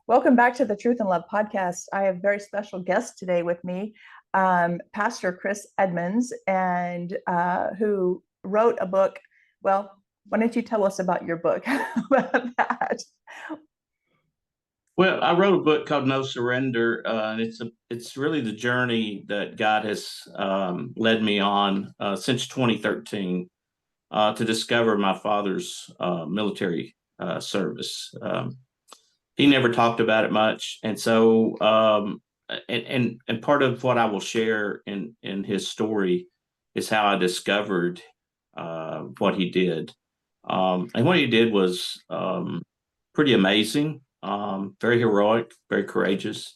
Welcome back to the Truth and Love podcast. I have a very special guest today with me, Pastor Chris Edmonds, and who wrote a book. Well, why don't you tell us about your book about that? Well, I wrote a book called No Surrender, and it's really the journey that God has led me on since 2013 to discover my father's military service. He never talked about it much, and so and part of what I will share in his story is how I discovered what he did. And what he did was pretty amazing, very heroic, very courageous.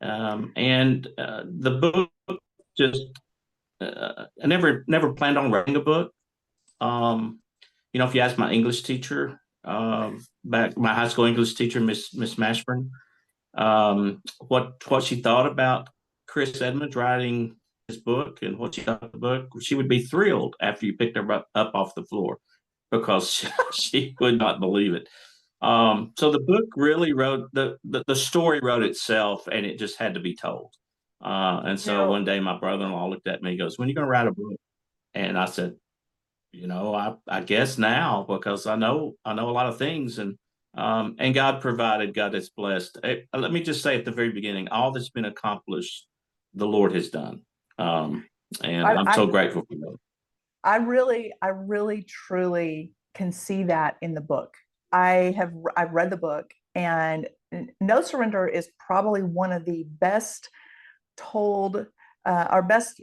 And the book just, I never planned on writing a book. Um, if you ask my English teacher, back my high school English teacher, Miss Mashburn, what she thought about Chris Edmonds writing his book and what she thought of the book, she would be thrilled after you picked her up off the floor because she would not believe it. So the book really wrote the story wrote itself, and it just had to be told. And so Now, one day my brother-in-law looked at me and goes, "When are you going to write a book?" And I said, I guess now, because I know a lot of things, and God provided, God has blessed. Let me just say at the very beginning, all that's been accomplished, the Lord has done. And I, I'm I, so grateful for that. I really, truly can see that in the book. I've read the book, and No Surrender is probably one of the best told, our best.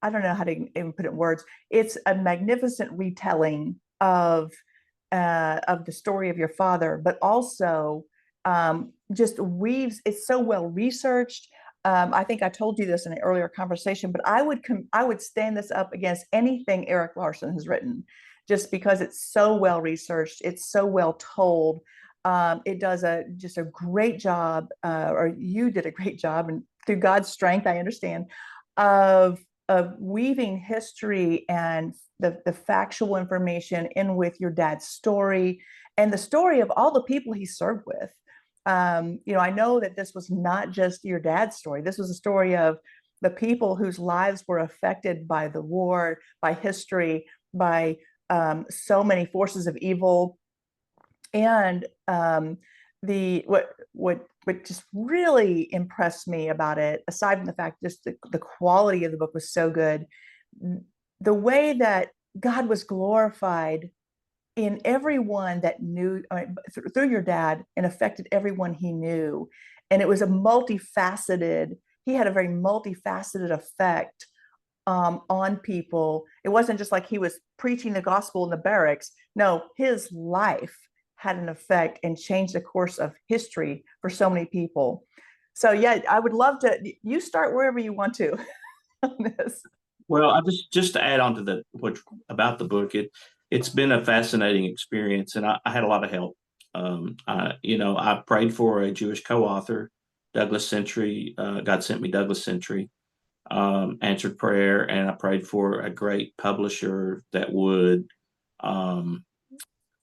I don't know how to even put it in words. It's a magnificent retelling of the story of your father, but also just weaves. It's so well researched. I think I told you this in an earlier conversation, but I would stand this up against anything Eric Larson has written, just because it's so well researched. It's so well told. It does just a great job, or you did a great job, and through God's strength, I understand, of weaving history and the factual information in with your dad's story and the story of all the people he served with. I know that this was not just your dad's story. This was a story of the people whose lives were affected by the war, by history, by so many forces of evil. And the what just really impressed me about it, aside from the fact just the quality of the book was so good, the way that God was glorified in everyone that knew, through your dad, and affected everyone he knew. And it was he had a very multifaceted effect on people. It wasn't just like he was preaching the gospel in the barracks. No, his life had an effect and changed the course of history for so many people. So yeah, I would love to, you start wherever you want to on this. Well, I just to add on to what about the book, it's been a fascinating experience, and I had a lot of help. I prayed for a Jewish co-author, Douglas Century. God sent me Douglas Century, answered prayer, and I prayed for a great publisher that would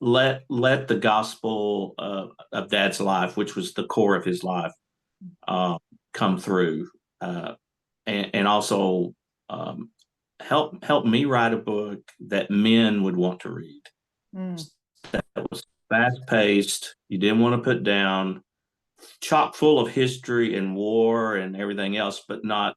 let the gospel of Dad's life, which was the core of his life, come through, and also help me write a book that men would want to read. Mm. That was fast paced. You didn't want to put down, chock full of history and war and everything else, but not.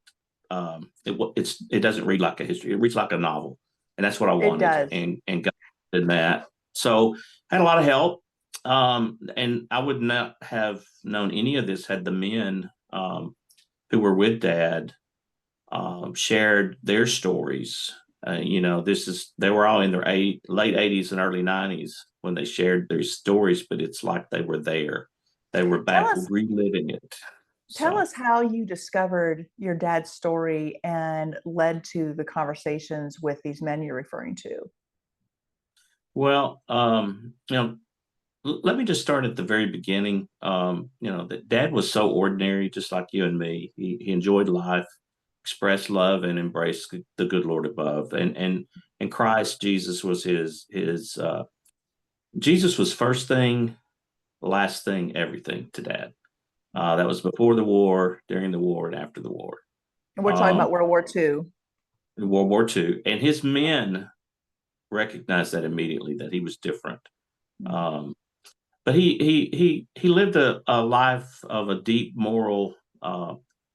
It doesn't read like a history. It reads like a novel, and that's what I It wanted. does. And God did that. So I had a lot of help. And I would not have known any of this had the men who were with Dad shared their stories. They were all in their late 80s and early 90s when they shared their stories, but it's like they were there. They were Tell back us, reliving it. tell So, us how you discovered your dad's story and led to the conversations with these men you're referring to. well, let me just start at the very beginning. That Dad was so ordinary, just like you and me. He enjoyed life, expressed love, and embraced the good Lord above. And Christ Jesus was his. Jesus was first thing, last thing, everything to Dad. That was before the war, during the war, and after the war. And we're talking about World War II. World War II, and his men recognized that immediately, that he was different. But he lived a life of a deep moral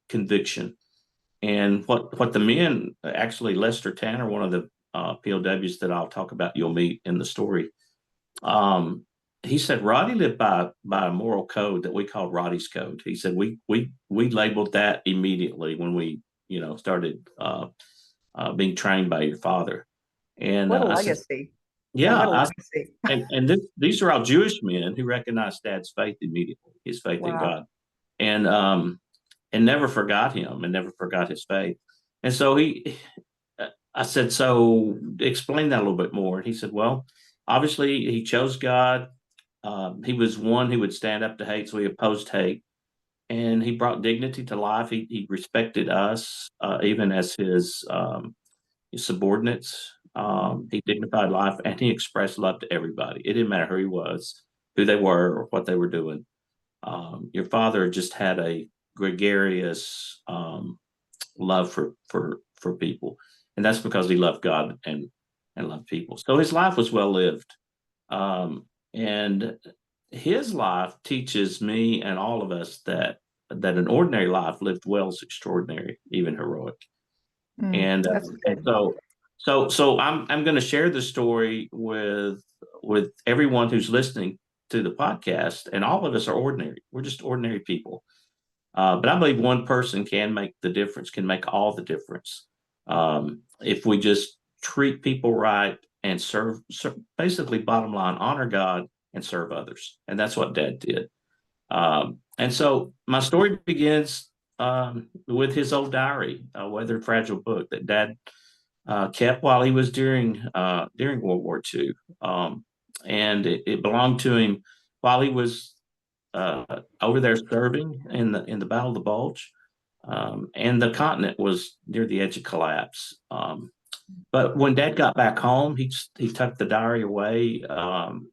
conviction. And what the men, actually Lester Tanner, one of the POWs that I'll talk about, you'll meet in the story, he said Roddie lived by a moral code that we called Roddie's code. He said we labeled that immediately when we started being trained by your father. And what a I said, legacy. yeah, what a legacy. these are all Jewish men who recognized Dad's faith immediately, his faith in God, and never forgot him and never forgot his faith. And so I said, so explain that a little bit more. And he said, well, obviously he chose God. He was one who would stand up to hate, so he opposed hate, and he brought dignity to life. He respected us, even as his subordinates. He dignified life, and he expressed love to everybody. It didn't matter who he was, who they were, or what they were doing. Your father just had a gregarious love for people, and that's because he loved God and loved people. So his life was well lived, and his life teaches me and all of us that an ordinary life lived well is extraordinary, even heroic. And so I'm going to share the story with everyone who's listening to the podcast, and all of us are ordinary. We're just ordinary people. But I believe one person can make the difference, can make all the difference. If we just treat people right and serve, basically bottom line, honor God and serve others. And that's what Dad did. And so my story begins with his old diary, a weathered, fragile book that Dad kept while he was during World War II. And it belonged to him while he was over there serving in the Battle of the Bulge. And the continent was near the edge of collapse. But when Dad got back home, he tucked the diary away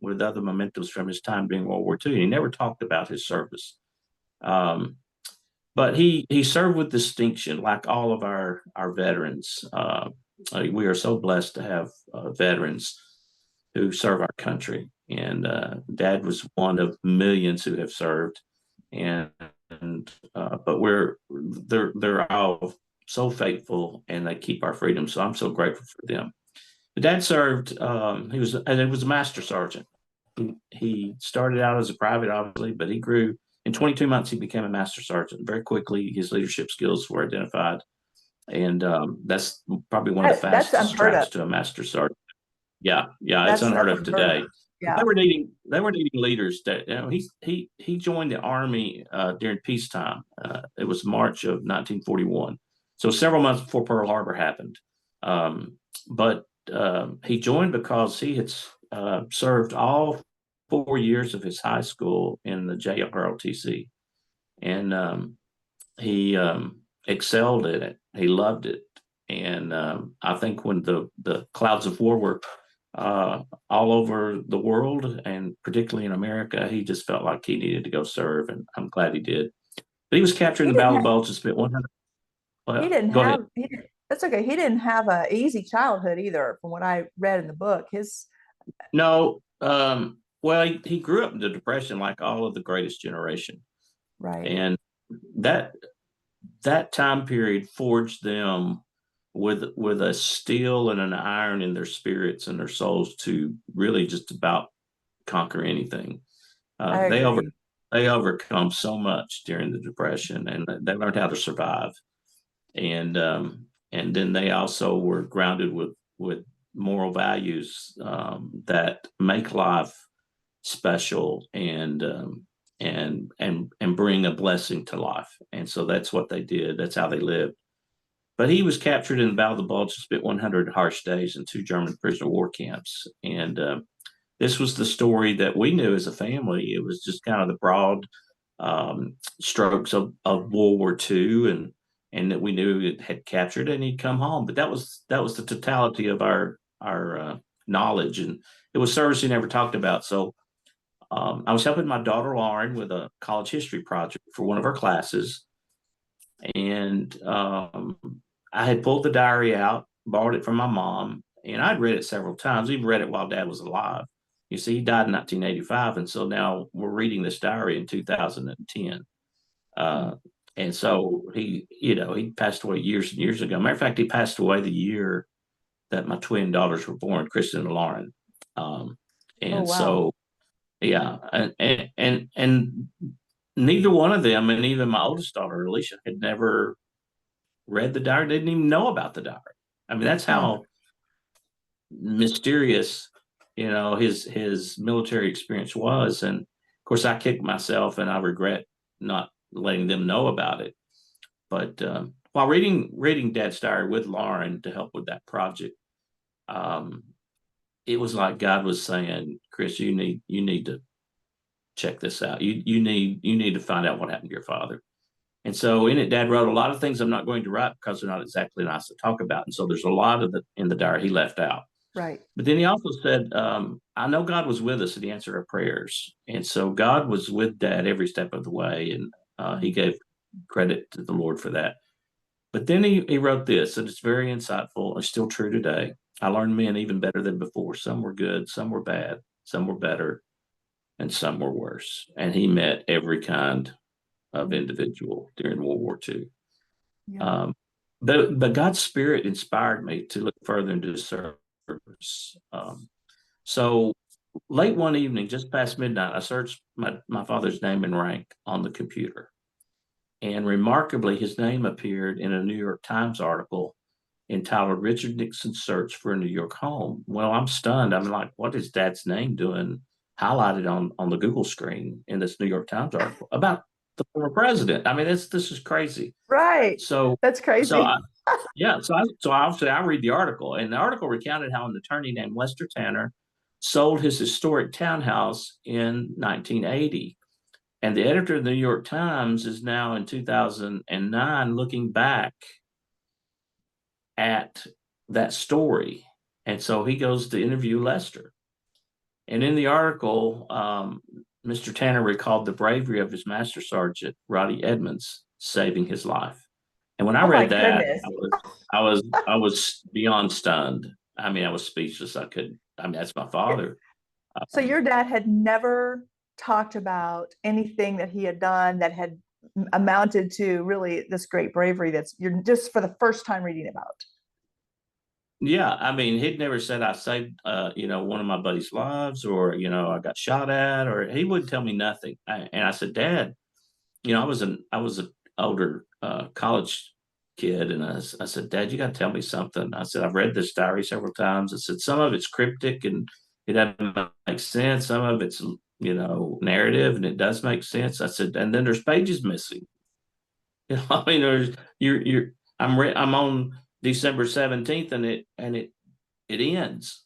with other mementos from his time during World War II. He never talked about his service. But he served with distinction, like all of our veterans. We are so blessed to have veterans who serve our country, and Dad was one of millions who have served. But they're all so faithful, and they keep our freedom. So I'm so grateful for them. But Dad served. He was a master sergeant. He started out as a private, obviously, but he grew. In 22 months, he became a master sergeant. Very quickly, his leadership skills were identified, and that's probably one of the fastest tracks to a master sergeant. Yeah, it's unheard of today. Yeah. They were needing leaders. That he joined the Army during peacetime. It was March of 1941, so several months before Pearl Harbor happened. But he joined because he had served all 4 years of his high school in the JROTC, and he excelled at it. He loved it, and I think when the clouds of war were all over the world, and particularly in America, he just felt like he needed to go serve, and I'm glad he did. But he was captured in the Battle of the Bulge and spent 100. He didn't have. That's okay. He didn't have an easy childhood either, from what I read in the book. No. Well, he grew up in the Depression, like all of the greatest generation, right? And that time period forged them with a steel and an iron in their spirits and their souls to really just about conquer anything. They overcome so much during the Depression, and they learned how to survive. And then they also were grounded with moral values that make life special and bring a blessing to life. And so that's what they did. That's how they lived. But he was captured in the Battle of the Bulge and spent 100 harsh days in 2 German prisoner of war camps. And this was the story that we knew as a family. It was just kind of the broad strokes of World War II, and that we knew it had captured, and he'd come home. But that was the totality of our knowledge, and it was service he never talked about. So I was helping my daughter Lauren with a college history project for one of her classes, and I had pulled the diary out, borrowed it from my mom, and I'd read it several times. Even read it while Dad was alive. You see, he died in 1985, and so now we're reading this diary in 2010. Uh, and so he passed away years and years ago. Matter of fact, he passed away the year that my twin daughters were born, Kristen and Lauren. Um, Oh, and wow. so, yeah, and neither one of them, and even my oldest daughter, Alicia, had never read the diary, didn't even know about the diary. I mean, that's Hmm. how mysterious, his military experience was. And of course, I kicked myself, and I regret not letting them know about it. But while reading Dad's diary with Lauren to help with that project, um, it was like God was saying, "Chris, you need to check this out. You need to find out what happened to your father." And so in it, Dad wrote a lot of things I'm not going to write because they're not exactly nice to talk about. And so there's a lot of the in the diary he left out. Right. But then he also said, I know God was with us and he answered our prayers. And so God was with Dad every step of the way. And he gave credit to the Lord for that. But then he wrote this, and it's very insightful. It's still true today. I learned men even better than before. Some were good, some were bad, some were better, and some were worse. And he met every kind of individual during World War II. Yeah. But God's Spirit inspired me to look further into the service. So late one evening, just past midnight, I searched my father's name and rank on the computer. And remarkably, his name appeared in a New York Times article entitled Richard Nixon's Search for a New York Home. Well, I'm stunned. I'm like, what is Dad's name doing highlighted on the Google screen in this New York Times article about the former president? I mean, this is crazy. Right. So That's so I, crazy. yeah, so obviously I read the article, and the article recounted how an attorney named Lester Tanner sold his historic townhouse in 1980. And the editor of the New York Times is now in 2009 looking back at that story. And so he goes to interview Lester. And in the article, Mr. Tanner recalled the bravery of his master sergeant, Roddie Edmonds, saving his life. And when I Oh my read that, goodness. I was beyond stunned. I mean, I was speechless. I mean, that's my father. So Um, your dad had never talked about anything that he had done that had amounted to really this great bravery that's you're just for the first time reading about. yeah, I mean, he'd never said I saved, one of my buddy's lives, or I got shot at, or he wouldn't tell me nothing. And I said, Dad, I was an older college kid, and I said, Dad, you got to tell me something. I said, I've read this diary several times. I said, some of it's cryptic and it doesn't make sense. Some of it's narrative and it does make sense. I said, and then there's pages missing. I mean, there's you're I'm on December 17th, and it ends.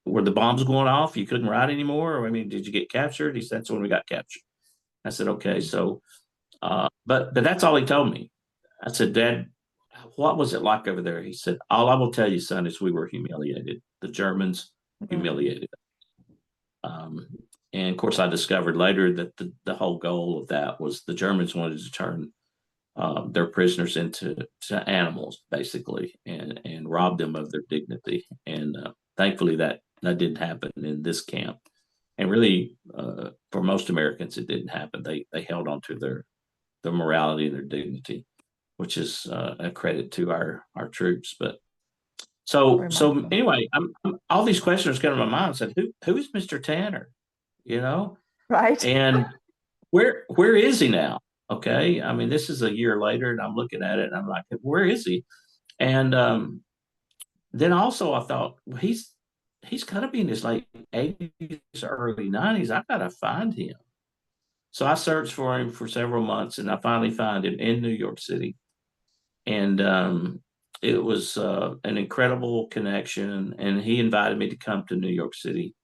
Where the bombs going off, you couldn't ride anymore. Or, I mean, did you get captured? He said, that's when we got captured. I said, okay. So, but that's all he told me. I said, Dad, what was it like over there? He said, all I will tell you, son, is we were humiliated. The Germans Mm. humiliated us. Um, and of course, I discovered later that the whole goal of that was the Germans wanted to turn their prisoners into animals, basically, and rob them of their dignity. And thankfully, that didn't happen in this camp. And really, for most Americans, it didn't happen. They held on to their morality and their dignity, which is a credit to our troops. But so Remarkable. anyway, all these questions came to my mind. I said, who is Mr. Tanner? You know, Right. and where is he now? Okay, I mean, this is a year later, and I'm looking at it, and I'm like, where is he? And then also I thought, well, he's got to be in his late 80s, early 90s. I gotta find him. So I searched for him for several months, and I finally found him in New York City. And it was an incredible connection. And he invited me to come to New York City.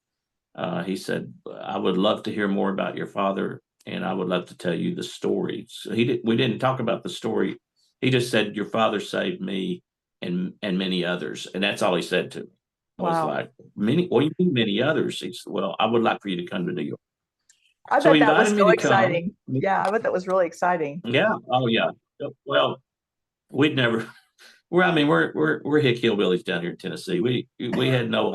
He said, I would love to hear more about your father, and I would love to tell you the story. So we didn't talk about the story. He just said, your father saved me and many others. And that's all he said to me. I was Wow. like, many, well, you mean many others? He said, well, I would like for you to come to New York. I So bet he that was invited me so to come. exciting. Yeah, I bet that was really exciting. Yeah. Oh, yeah. Well, we'd never, we're hick hillbillies down here in Tennessee. We had no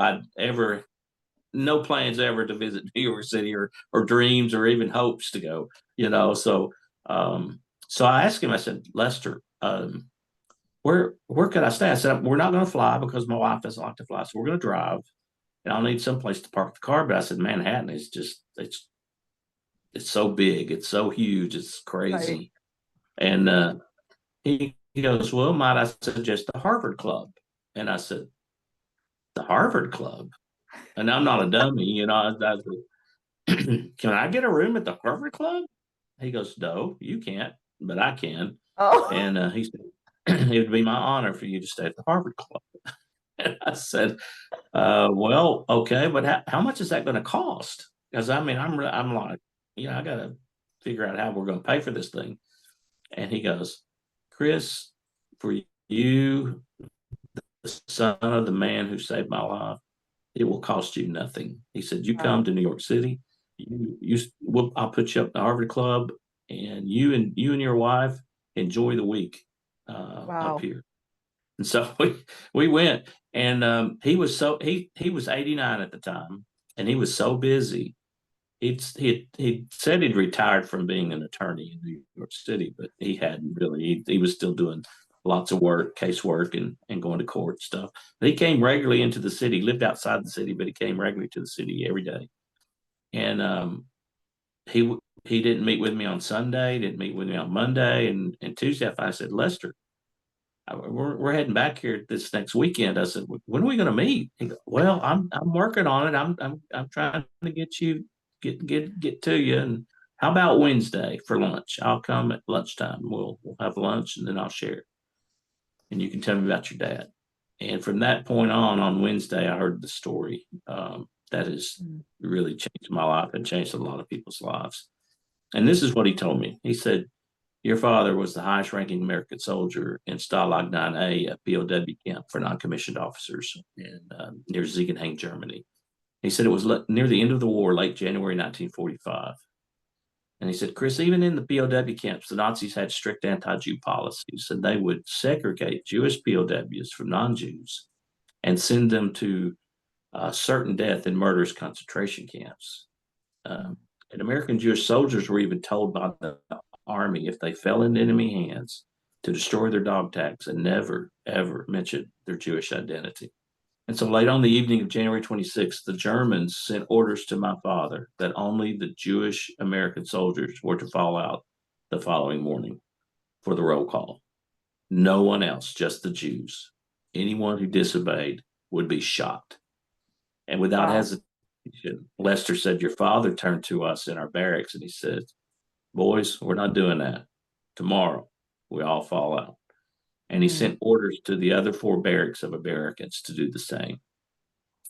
plans ever to visit New York City or dreams or even hopes to go, So, so I asked him, I said, Lester, where could I stay? I said, we're not going to fly because my wife doesn't like to fly. So we're going to drive and I'll need someplace to park the car. But I said, Manhattan is just, it's so big. It's so huge. It's Right. crazy. And, he goes, well, might I suggest the Harvard Club? And I said, the Harvard Club? And I'm not a dummy, can I get a room at the Harvard Club? He goes, no, you can't, but I can. Oh, And he said, it would be my honor for you to stay at the Harvard Club. And I said, well, okay, but how much is that going to cost? Because I'm like, I got to figure out how we're going to pay for this thing. And he goes, Chris, for you, the son of the man who saved my life, it will cost you nothing. He said, you come wow. to New York City, I'll put you up in the Harvard Club, and you and your wife enjoy the week up Wow. here. And so we went, and he was 89 at the time, and he was so busy. He said he'd retired from being an attorney in New York City, but he hadn't really. He was still doing lots of work, casework, and going to court and stuff. But he came regularly into the city. Lived outside the city, but he came regularly to the city every day. And he didn't meet with me on Sunday. Didn't meet with me on Monday and Tuesday. I said, Lester, we're heading back here this next weekend. I said, when are we going to meet? He goes, well, I'm working on it. I'm trying to get to you. And how about Wednesday for lunch? I'll come at lunchtime. We'll have lunch and then I'll share. And you can tell me about your dad. And from that point on Wednesday, I heard the story that has Mm. really changed my life and changed a lot of people's lives. And this is what he told me. He said, your father was the highest ranking American soldier in Stalag 9A, a POW camp for non-commissioned officers near Ziegenhain, Germany. He said it was near the end of the war, late January 1945. And he said, Chris, even in the POW camps, the Nazis had strict anti-Jew policies, and they would segregate Jewish POWs from non-Jews and send them to certain death in murderous concentration camps. And American Jewish soldiers were even told by the army if they fell into enemy hands to destroy their dog tags and never, ever mention their Jewish identity. And so late on the evening of January 26th, the Germans sent orders to my father that only the Jewish American soldiers were to fall out the following morning for the roll call. No one else, just the Jews. Anyone who disobeyed would be shot. And without Wow. hesitation, Lester said, your father turned to us in our barracks and he said, boys, we're not doing that. Tomorrow, we all fall out. And he Mm. sent orders to the other 4 barracks of Americans to do the same.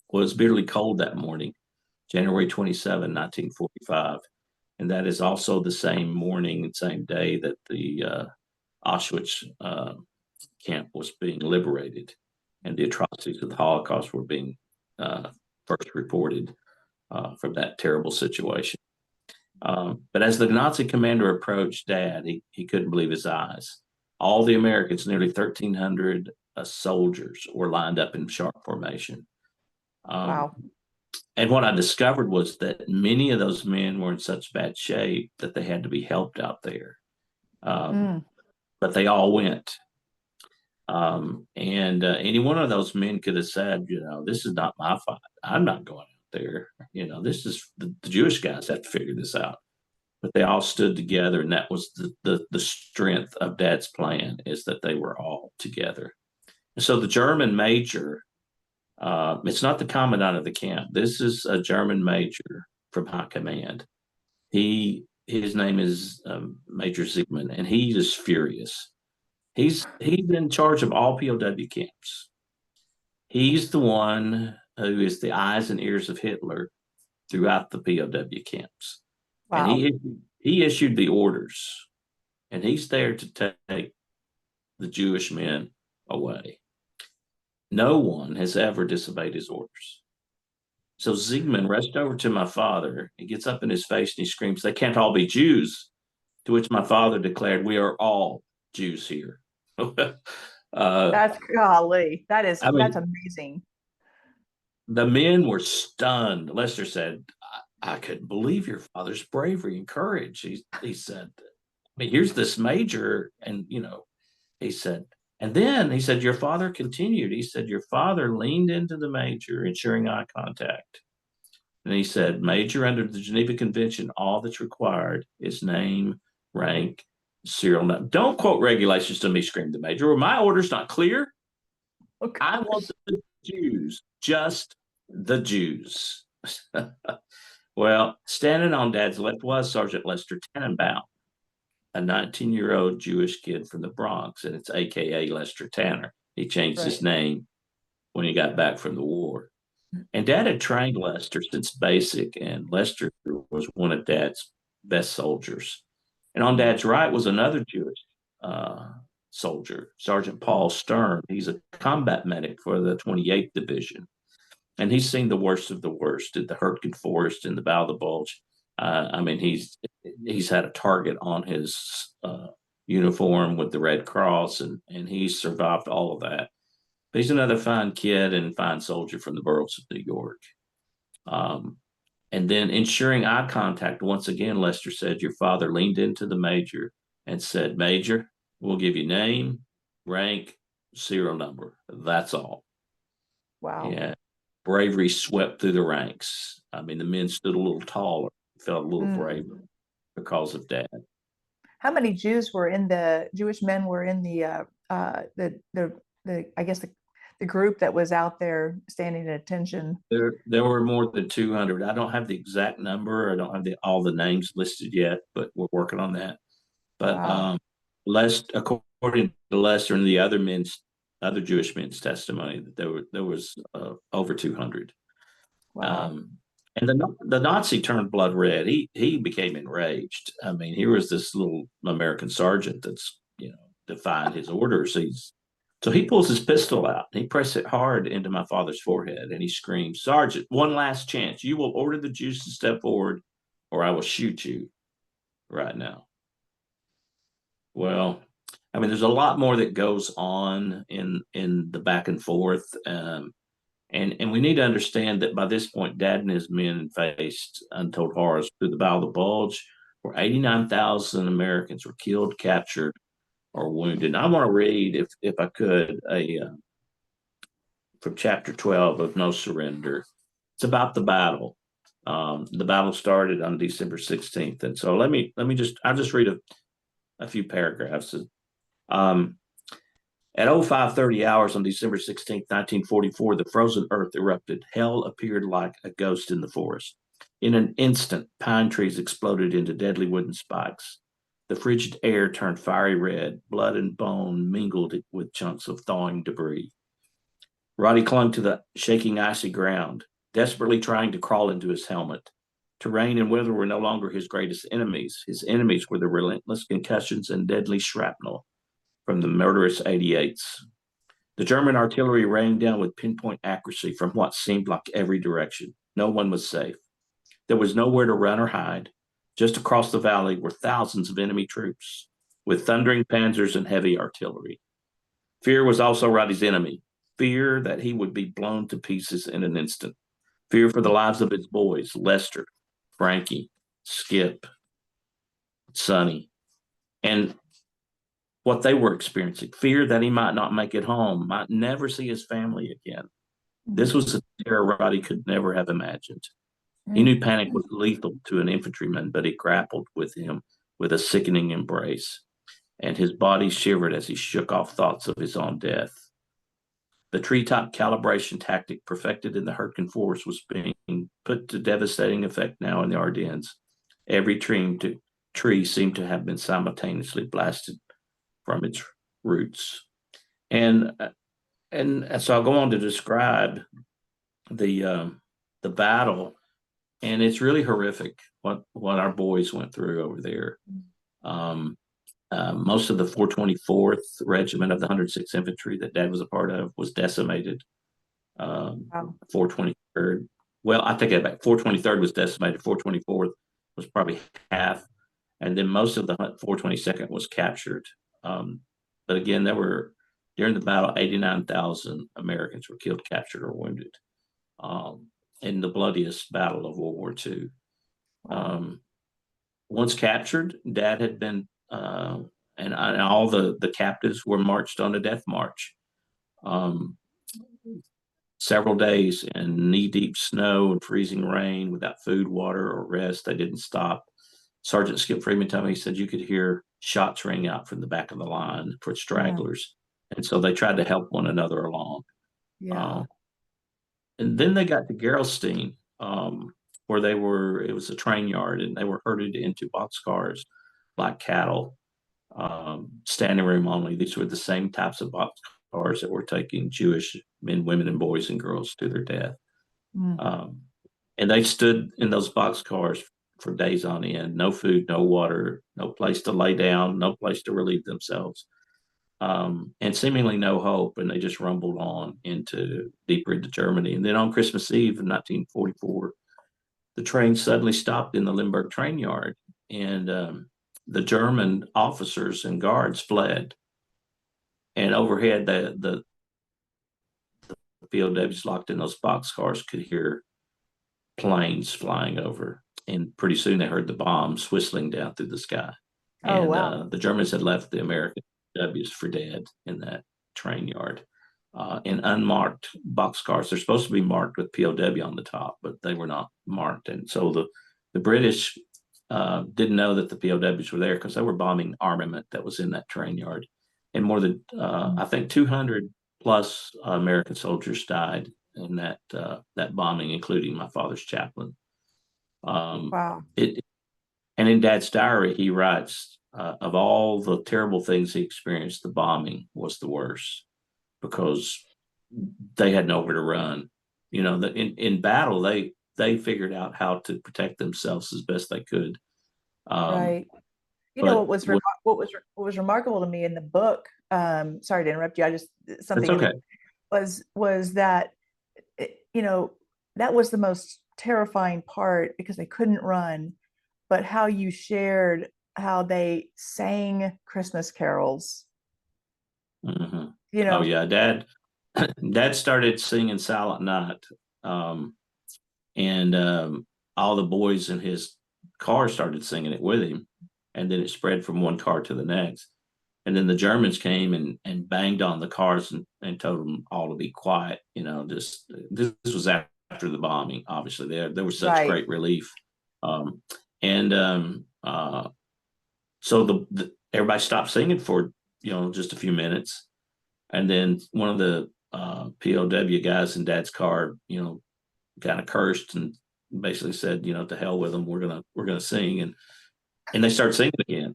Well, it was bitterly cold that morning, January 27, 1945. And that is also the same morning and same day that the Auschwitz camp was being liberated and the atrocities of the Holocaust were being first reported from that terrible situation. But as the Nazi commander approached Dad, he couldn't believe his eyes. All the Americans, nearly 1,300 soldiers, were lined up in sharp formation. Wow. And what I discovered was that many of those men were in such bad shape that they had to be helped out there. Mm. But they all went. And any one of those men could have said, this is not my fight. I'm not going out there. This is the Jewish guys have to figure this out. But they all stood together, and that was the strength of Dad's plan, is that they were all together. And so the German major, it's not the commandant of the camp. This is a German major from high command. His name is Major Ziegman, and he is furious. He's in charge of all POW camps. He's the one who is the eyes and ears of Hitler throughout the POW camps. And Wow. he issued the orders, and he's there to take the Jewish men away. No one has ever disobeyed his orders. So Siegmund rushed over to my father. He gets up in his face and he screams, "They can't all be Jews." To which my father declared, "We are all Jews here." That's golly. I That's mean, amazing. the men were stunned. Lester said, I couldn't believe your father's bravery and courage. He said, I mean, here's this major, and he said, and then he said, your father continued. He said, your father leaned into the major, ensuring eye contact. And he said, Major, under the Geneva Convention, all that's required is name, rank, serial number. Don't quote regulations to me, screamed the major. Were my orders not clear? Oh I want gosh. the Jews, just the Jews. Well, standing on Dad's left was Sergeant Lester Tannenbaum, a 19-year-old Jewish kid from the Bronx, and it's AKA Lester Tanner. He changed his Right. name when he got back from the war. And Dad had trained Lester since basic, and Lester was one of Dad's best soldiers. And on Dad's right was another Jewish uh, soldier, Sergeant Paul Stern. He's a combat medic for the 28th Division, and he's seen the worst of the worst at the Hurtgen Forest and the Bow of the Bulge. I mean, he's had a target on his uniform with the Red Cross, and he's survived all of that. But he's another fine kid and fine soldier from the boroughs of New York. Um, and then ensuring eye contact, once again, Lester said, your father leaned into the major and said, Major, we'll give you name, rank, serial number. That's all. Wow. Yeah. Bravery swept through the ranks. I mean, the men stood a little taller, felt a little Mm. braver because of Dad. How many Jewish men were in the I guess the group that was out there standing at attention? There were more than 200. I don't have the exact number. I don't have all the names listed yet, but we're working on that. But Wow. according to Lester and the other Jewish men's testimony, that there was over 200. Wow. Um, and the Nazi turned blood red. He became enraged. I mean, here was this little American sergeant that's defied his orders. So he pulls his pistol out and he presses it hard into my father's forehead and he screams, "Sergeant, one last chance. You will order the Jews to step forward, or I will shoot you right now." Well, I mean, there's a lot more that goes on in the back and forth, and we need to understand that by this point, Dad and his men faced untold horrors through the Battle of the Bulge, where 89,000 Americans were killed, captured, or wounded. And I want to read, if I could, a from chapter 12 of No Surrender. It's about the battle. The battle started on December 16th, and so I'll just read a few paragraphs. Um, at 0530 hours on December 16th, 1944, the frozen earth erupted. Hell appeared like a ghost in the forest. In an instant, pine trees exploded into deadly wooden spikes. The frigid air turned fiery red. Blood and bone mingled with chunks of thawing debris. Roddie clung to the shaking icy ground, desperately trying to crawl into his helmet. Terrain and weather were no longer his greatest enemies. His enemies were the relentless concussions and deadly shrapnel from the murderous 88s. The German artillery rained down with pinpoint accuracy from what seemed like every direction. No one was safe. There was nowhere to run or hide. Just across the valley were thousands of enemy troops with thundering panzers and heavy artillery. Fear was also Roddie's enemy. Fear that he would be blown to pieces in an instant. Fear for the lives of his boys, Lester, Frankie, Skip, Sonny, and what they were experiencing. Fear that he might not make it home, might never see his family again. This was a terror Roddie could never have imagined. He knew panic was lethal to an infantryman, but he grappled with him with a sickening embrace, and his body shivered as he shook off thoughts of his own death. The treetop calibration tactic perfected in the Hurtgen Forest was being put to devastating effect now in the Ardennes. Every tree seemed to have been simultaneously blasted from its roots. And so I'll go on to describe the battle, and it's really horrific what our boys went through over there. most of the 424th Regiment of the 106th Infantry that Dad was a part of was decimated. Wow. 423rd. Well, I take that back. 423rd was decimated. 424th was probably half, and then most of the 422nd was captured. But again, there were during the battle 89,000 Americans were killed, captured, or wounded in the bloodiest battle of World War II. Wow. Once captured, Dad had been and all the captives were marched on a death march. Several days in knee-deep snow and freezing rain without food, water, or rest. They didn't stop. Sergeant Skip Freeman told me, he said you could hear shots ring out from the back of the line for stragglers. And so they tried to help one another along. Yeah. And then they got to Gerolstein, where it was a train yard, and they were herded into boxcars like cattle, standing room only. These were the same types of boxcars that were taking Jewish men, women, and boys and girls to their death. Mm. And they stood in those boxcars for days on end, no food, no water, no place to lay down, no place to relieve themselves, and seemingly no hope. And they just rumbled on deeper into Germany. And then on Christmas Eve of 1944, the train suddenly stopped in the Limburg train yard, and the German officers and guards fled. And overhead, the POWs locked in those boxcars could hear planes flying over. And pretty soon they heard the bombs whistling down through the sky. Oh, And wow. the Germans had left the American POWs for dead in that train yard. In unmarked boxcars, they're supposed to be marked with POW on the top, but they were not marked. And so the British didn't know that the POWs were there because they were bombing armament that was in that train yard. And more than, I think 200 plus American soldiers died in that bombing, including my father's chaplain. Wow. And in Dad's diary, he writes, of all the terrible things he experienced, the bombing was the worst because they had nowhere to run. You know, in battle, they figured out how to protect themselves as best they could. Right. You know But what was what was remarkable to me in the book? Sorry to interrupt you. I just that's something in okay. the was that you know that was the most terrifying part because they couldn't run, but how you shared how they sang Christmas carols. Mm-hmm. You Oh know, yeah, Dad started singing Silent Night, um, and all the boys in his car started singing it with him, and then it spread from one car to the next. And then the Germans came and banged on the cars and told them all to be quiet. You know, just this was after the bombing. Obviously, there was such right. great relief, um, and so everybody stopped singing for just a few minutes, and then one of the POW guys in Dad's car, kind of cursed and basically said, to hell with them, we're gonna sing, and they start singing again,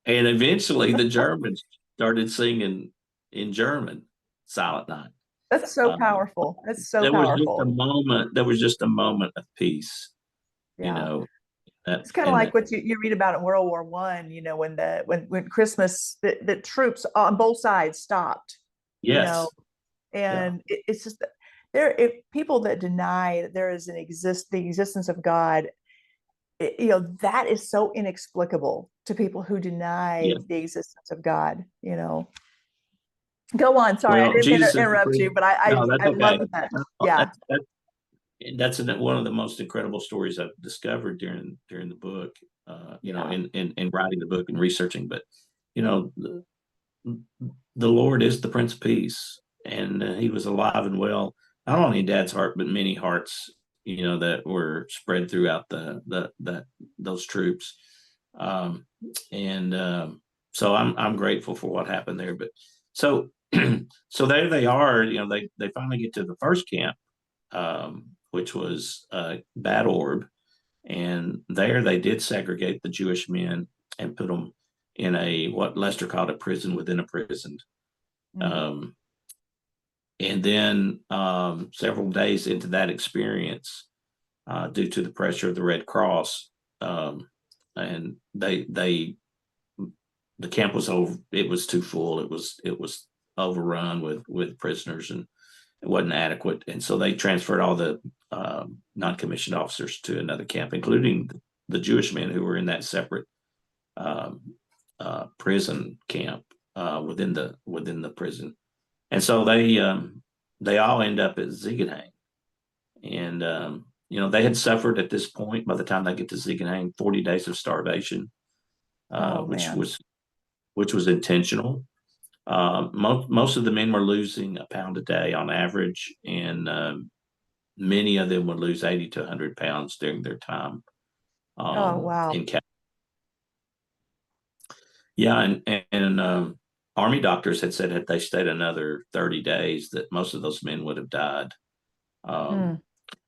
and eventually the Germans started singing in German, Silent Night. That's so Um, powerful. That's so there was just a powerful. moment. There was just a moment of peace, you Yeah. know, that It's kind of in like that. what you read about in World War One, when Christmas the troops on both sides stopped, you know, Yes, yeah, and it's just if people that deny that there is the existence of God, that is so inexplicable to people who deny yeah. the existence of God, you know. Go on, sorry, I Well, didn't Jesus is the interrupt you, but no, that's I okay. love that. No, Yeah, that's one of the most incredible stories I've discovered during the book. yeah, In writing the book and researching. But you know, the Lord is the Prince of Peace, and He was alive and well, not only in Dad's heart, but many hearts. That were spread throughout those troops, um, and so I'm grateful for what happened there. But so so there they are. They finally get to the first camp, which was Bad Orb, and there they did segregate the Jewish men and put them in what Lester called a prison within a prison. mm, Um, and then several days into that experience, due to the pressure of the Red Cross, and they the camp was over. It was too full. It was overrun with prisoners, and it wasn't adequate. And so they transferred all the non-commissioned officers to another camp, including the Jewish men who were in that separate um, prison camp within the prison. And so they all end up at Ziegenhain. And they had suffered at this point, by the time they get to Ziegenhain, 40 days of starvation, Oh which man. was intentional. Most of the men were losing a pound a day on average, and many of them would lose 80 to 100 pounds during their time Oh wow. in cap. Yeah, and Army doctors had said, had they stayed another 30 days, that most of those men would have died. Hmm.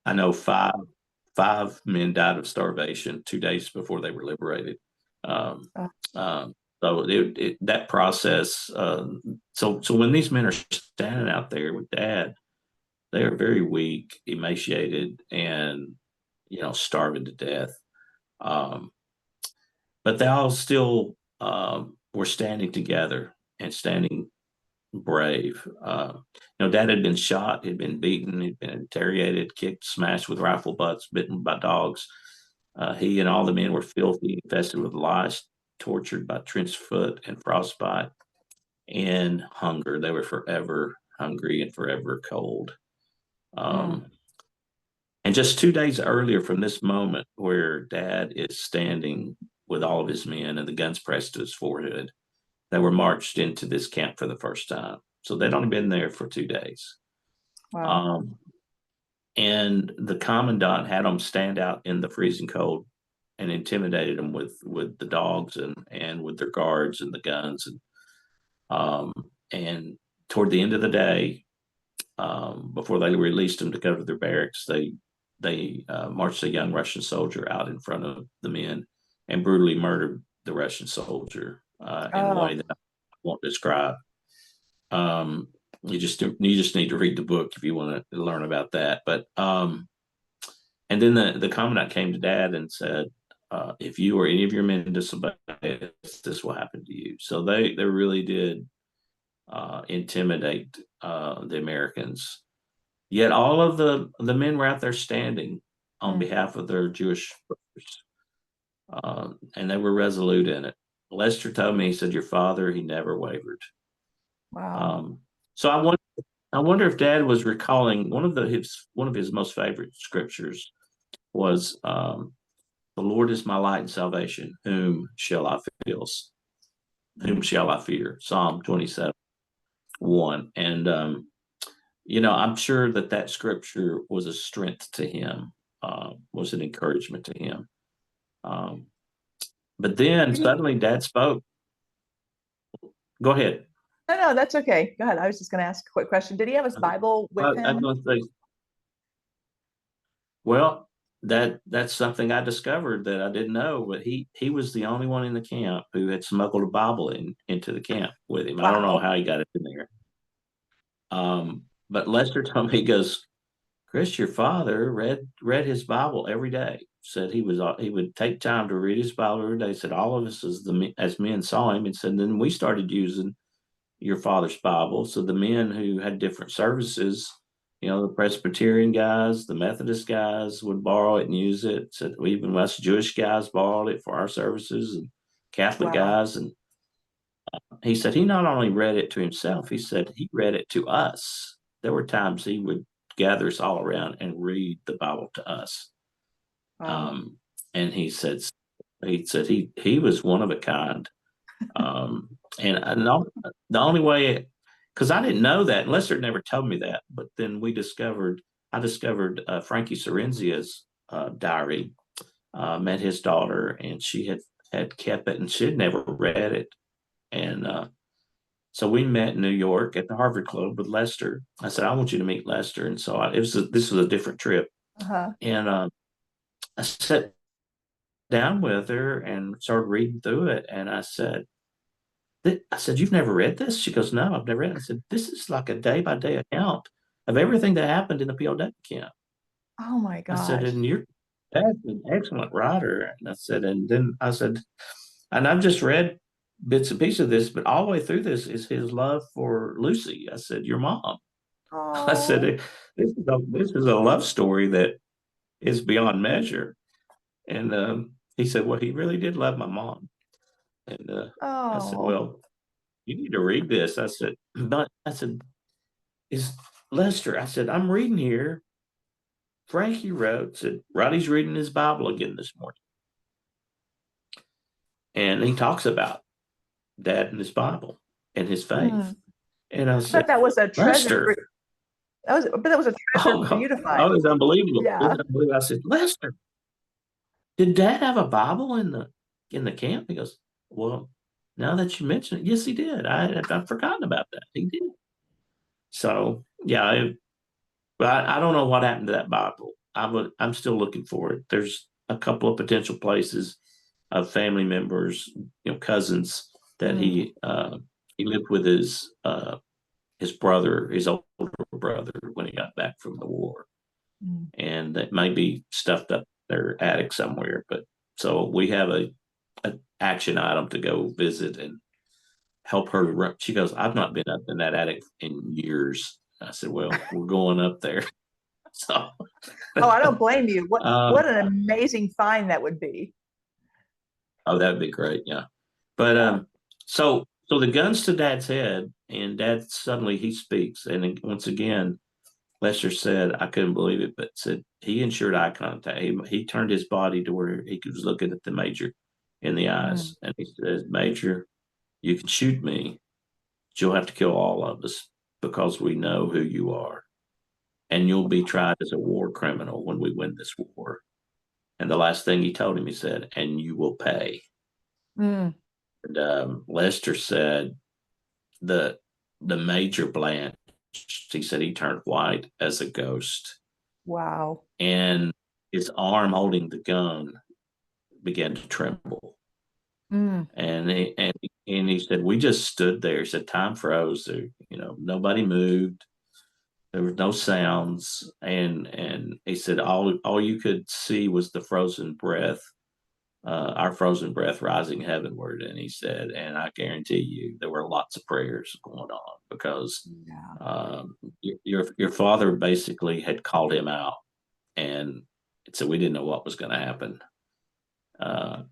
I know five men died of starvation 2 days before they were liberated. Um, Oh, so that process. So when these men are standing out there with Dad, they are very weak, emaciated, and starving to death. Um, but they all still were standing together and standing brave. Dad had been shot, he'd been beaten, he'd been interrogated, kicked, smashed with rifle butts, bitten by dogs. He and all the men were filthy, infested with lice, tortured by trench foot and frostbite, and hunger. They were forever hungry and forever cold. mm. Um, and just 2 days earlier from this moment, where Dad is standing with all of his men and the guns pressed to his forehead, they were marched into this camp for the first time. So they'd only been there for 2 days. Wow. Um, and the commandant had them stand out in the freezing cold and intimidated them with the dogs and with their guards and the guns. And toward the end of the day, before they released them to go to their barracks, they marched a young Russian soldier out in front of the men and brutally murdered the Russian soldier in a way Oh, that I won't describe. You just need to read the book if you want to learn about that. But and then the commandant came to Dad and said, if you or any of your men disobey this will happen to you. So they really did intimidate the Americans. Yet all of the men were out there standing on mm. behalf of their Jewish brothers, and they were resolute in it. Lester told me, he said, your father, he never wavered. Wow. Um, so I wonder if Dad was recalling one of his most favorite scriptures was, the Lord is my light and salvation. Whom shall I fear? Whom Mm. shall I fear? Psalm 27:1. And I'm sure that scripture was a strength to him, was an encouragement to him. Um, but then Did he- suddenly Dad spoke. Go ahead. No, no, that's okay. Go ahead. I was just going to ask a quick question. Did he have his Bible with I'm him? going to say, well, that's something I discovered that I didn't know, but he was the only one in the camp who had smuggled a Bible into the camp with him. I don't know Wow. how he got it in there. But Lester told me, he goes, Chris, your father read his Bible every day. Said he would take time to read his Bible every day. Said all of us as men saw him, and said then we started using your father's Bible. So the men who had different services, the Presbyterian guys, the Methodist guys would borrow it and use it. So even us Jewish guys borrowed it for our services, and Catholic Wow. guys. And he said he not only read it to himself, he said he read it to us. There were times he would gather us all around and read the Bible to us. Wow. Um, and he was one of a kind. And the only way, because I didn't know that, and Lester never told me that, but then I discovered Frankie Cerenzia's diary, met his daughter, and she had kept it, and she had never read it. And so we met in New York at the Harvard Club with Lester. I said, I want you to meet Lester. And so this was a different trip. Uh-huh. And I sat down with her and started reading through it. And I said, you've never read this? She goes, no, I've never read it. I said, this is like a day by day account of everything that happened in the POW camp. Oh my I said, gosh. and your dad's an excellent writer. And I said, and then I said, and I've just read bits and pieces of this, but all the way through this is his love for Lucy. I said, your mom. I said, Oh, this is a love story that is beyond measure. And he said, well, he really did love my mom. And I said, oh, well, you need to read this. I said, is Lester, I said, I'm reading here. Frankie wrote, said, Roddie's reading his Bible again this morning. And he talks about dad and his Bible and his faith. mm. And I I said, bet that was a treasure Lester, but that was a treasure oh, for you to oh, find. it was unbelievable. It Yeah. was unbelievable. I said, Lester, did dad have a Bible in the camp? He goes, well, now that you mention it, yes, he did. I've forgotten about that. He did. So yeah, but I don't know what happened to that Bible. I'm still looking for it. There's a couple of potential places of family members, cousins that Mm, he lived with his brother, his older brother, when he got back from the war, mm. and that may be stuffed up their attic somewhere. But so we have a action item to go visit and help her run. She goes, I've not been up in that attic in years. I said, well, we're going up there. So, Oh, I don't blame you. What um, an amazing find that would be. oh, that'd be great. Yeah. But Yeah. so the gun's to dad's head, and dad suddenly he speaks. And once again, Lester said, I couldn't believe it, but said he ensured eye contact. He turned his body to where he was looking at the major in the Mm. eyes. And he says, Major, you can shoot me, but you'll have to kill all of us because we know who you are. And you'll be tried as a war criminal when we win this war. And the last thing he told him, he said, and you will pay. Mm. And Lester said the major blanched. He said he turned white as a ghost, Wow. and his arm holding the gun began to tremble. Mm. And he said we just stood there. He said time froze. There, nobody moved. There was no sounds, and he said all you could see was the frozen breath, our frozen breath rising heavenward. And he said, and I guarantee you, there were lots of prayers going on because Yeah. your father basically had called him out, and so we didn't know what was going to happen.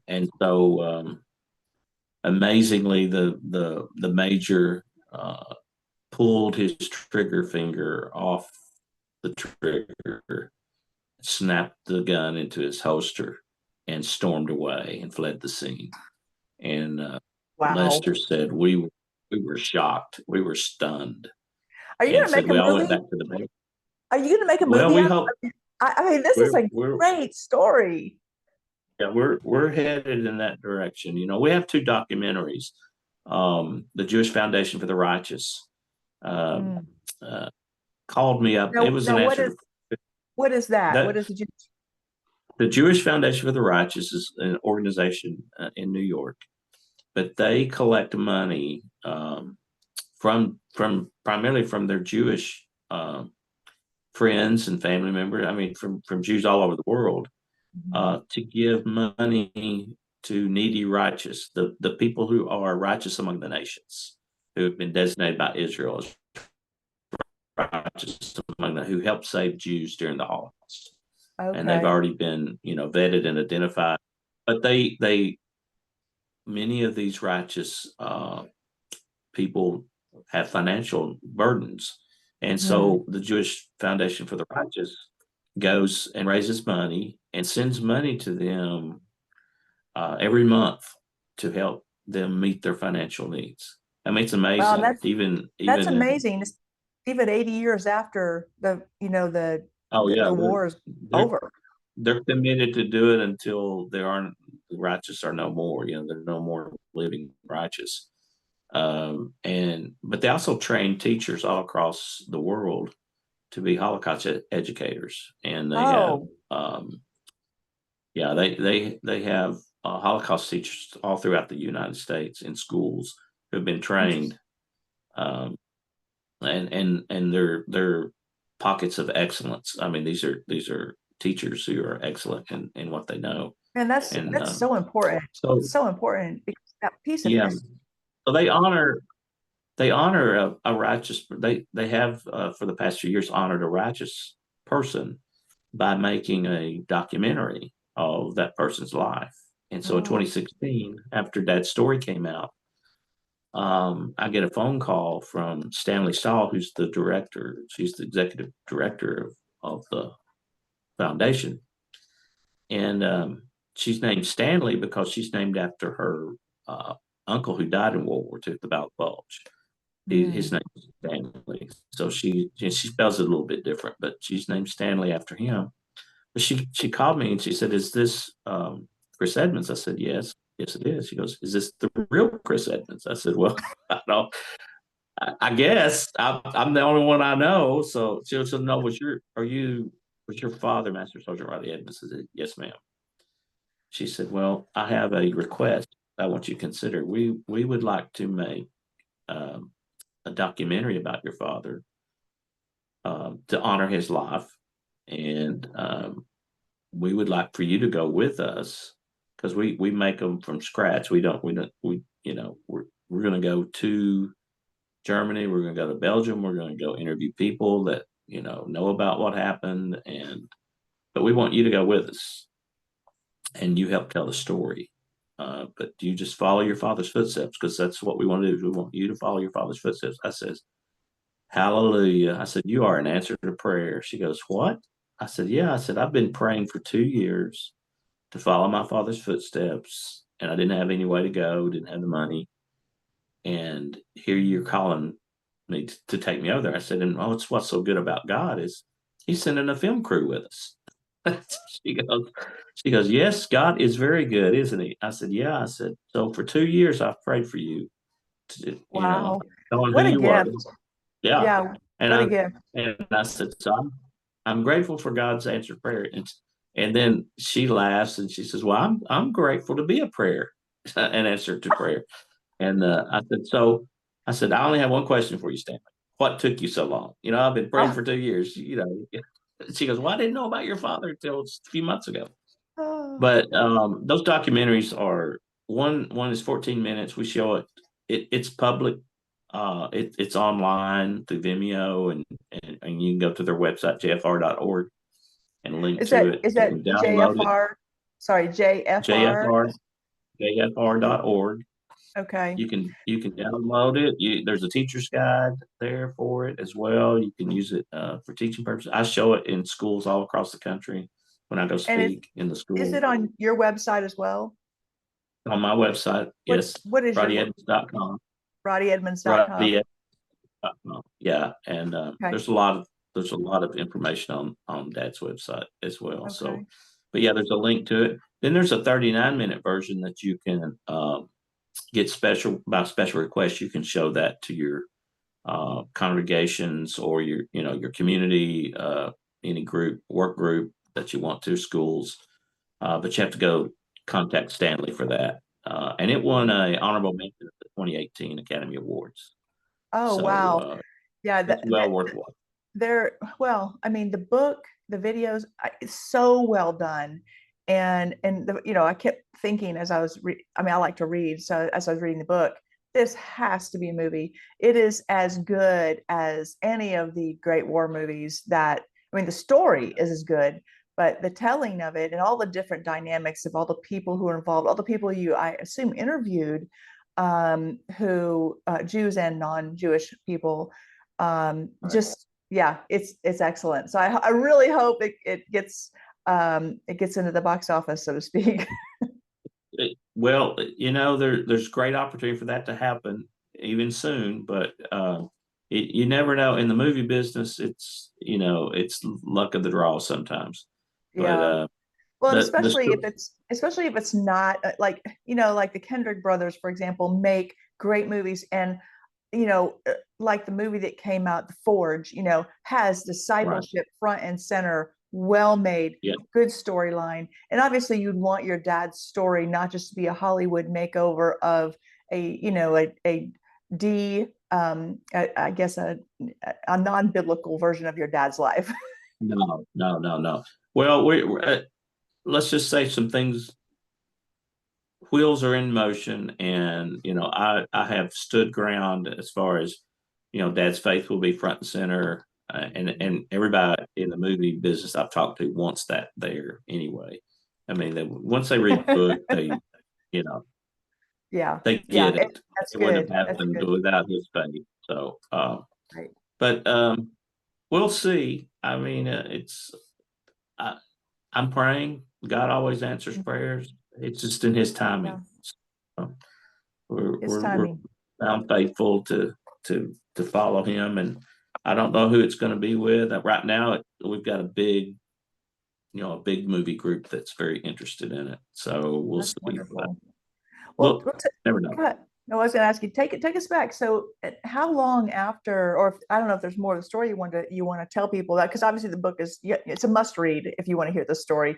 And so amazingly, the major pulled his trigger finger off the trigger, snapped the gun into his holster, and stormed away and fled the scene. And Wow. Lester said we were shocked, we were stunned, Are you going and to said make a we all went movie? back to the bank. Are you going to make a Well, movie we out hope of it? I mean, this is we're a we're great story. yeah, we're headed in that direction. We have two documentaries. The Jewish Foundation for the Righteous um, Mm. uh, called me up. It Now, was an now answer to what is that? What that. is the The Jewish Foundation for the Righteous is an organization in New York, but they collect money from primarily from their Jewish friends and family members. I mean, from Jews all over the world Mhm. to give money to needy righteous, the people who are righteous among the nations, who have been designated by Israel as righteous among them, who helped save Jews during the Holocaust, and they've Okay. already been vetted and identified. But they many of these righteous people have financial burdens, and Mm. so the Jewish Foundation for the Righteous goes and raises money and sends money to them every month to help them meet their financial needs. I mean, it's Wow, amazing. that's Even amazing. Even 80 years after the oh yeah, the war is they're over. they're committed to do it until there aren't the righteous are no more. There's no more living righteous. And but they also train teachers all across the world to be Holocaust educators, and they have Oh, yeah they have Holocaust teachers all throughout the United States in schools who've been interesting. trained, um, and they're pockets of excellence. I mean, these are teachers who are excellent in what they know, And that's and that's so important. so It's so important because that piece of yeah, history. So they honor a righteous. They have for the past few years honored a righteous person by making a documentary of that person's life. And so in Oh, 2016, after that story came out, I get a phone call from Stanley Stahl, who's the director. She's the executive director of the foundation. And she's named Stanley because she's named after her uh, uncle who died in World War II, the Ballot Bulge. His mm. name is Stanley. So she spells it a little bit different, but she's named Stanley after him. But she called me and she said, "Is this Chris Edmonds?" I said, "Yes, yes, it is." She goes, "Is this the real Chris Edmonds?" I said, "Well, I don't. I guess I'm the only one I know." So she said, "No, was your father, Master Sergeant Roddie Edmonds?" I said, "Yes, ma'am." She said, "Well, I have a request I want you to consider. We would like to make um, a documentary about your father to honor his life, and we would like for you to go with us because we make them from scratch. We're going to go to Germany. We're going to go to Belgium. We're going to go interview people that know about what happened, but we want you to go with us, and you help tell the story. But you just follow your father's footsteps because that's what we want to do. We want you to follow your father's footsteps." I says, "Hallelujah." I said, "You are an answer to prayer." She goes, "What?" I said, "Yeah." I said, "I've been praying for 2 years to follow my father's footsteps, and I didn't have any way to go, didn't have the money. And here you're calling me to take me over there." I said, "And it's what's so good about God is he's sending a film crew with us." she goes, she goes, "Yes, God is very good, isn't he?" I said, "Yeah." I said, "So for 2 years, I've prayed for you, to, Wow. knowing who What a you were." gift. Yeah. Yeah. And What a I, gift. and I said, "So I'm grateful for God's answered prayer." And then she laughs and she says, "Well, I'm grateful to be a prayer, an answer to prayer." And I said, "I only have one question for you, Stanley. What took you so long? I've been praying Oh, for 2 years. She goes, "Well, I didn't know about your father until a few months ago." oh. But those documentaries are one is 14 minutes. We show it. It's public. It's online through Vimeo, and you can go to their website jfr.org and link Is to that it. is You that can download it. JFR? Sorry, JFR. jfr jfr.org. Okay. You can download it. There's a teacher's guide there for it as well. You can use it for teaching purposes. I show it in schools all across the country when I go And speak in the is school. it on your website as well? On my website, yes, What is your RoddieEdmonds.com. RoddieEdmonds.com? RoddieEdmonds.com. Yeah, and Okay. there's a lot of information on Dad's website as well. So, Okay. but yeah, there's a link to it. Then there's a 39-minute version that you can get special request. You can show that to your congregations or your community, any work group that you want to, schools. But you have to go contact Stanley for that. And it won a honorable mention at the 2018 Academy Awards. Oh, So wow. Yeah, it's well worth watching. they're well, I mean, the book, the videos, it's so well done. I kept thinking as I mean, I like to read, so as I was reading the book, this has to be a movie. It is as good as any of the great war movies I mean, the story is as good, but the telling of it and all the different dynamics of all the people who are involved, all the people I assume, interviewed, who Jews and non-Jewish people, Right. just yeah, it's excellent. So I really hope it gets into the box office, so to speak. Well, there's great opportunity for that to happen even soon, but you never know. In the movie business, it's luck of the draw sometimes. But Yeah. Well, and the especially if it's not like the Kendrick brothers, for example, make great movies, and like the movie that came out, The Forge, has right, discipleship front and center, well made, yeah, good storyline. And obviously you'd want your dad's story not just to be a Hollywood makeover of a D I guess a non-biblical version of your dad's life. no, no. Well, let's just say some things wheels are in motion, and I have stood ground as far as Dad's faith will be front and center, and everybody in the movie business I've talked to wants that there anyway. I mean, once they read the book, you know Yeah. they Yeah. get it. That's It wouldn't good. have That's happened good. without his faith. So, Right. but we'll see. I mean, I, I'm praying. God always answers Mm. prayers. It's just in His Yeah. timing. So His we're timing. found faithful to follow Him, and I don't know who it's going to be with. Right now, we've got a big movie group that's very interested in it. So we'll That's see. wonderful. Well, Look, never know. go ahead. No, I was going to ask you, take us back. So, how long after, or I don't know if there's more of the story you want to tell people that, because obviously the book is, yeah, it's a must read if you want to hear the story.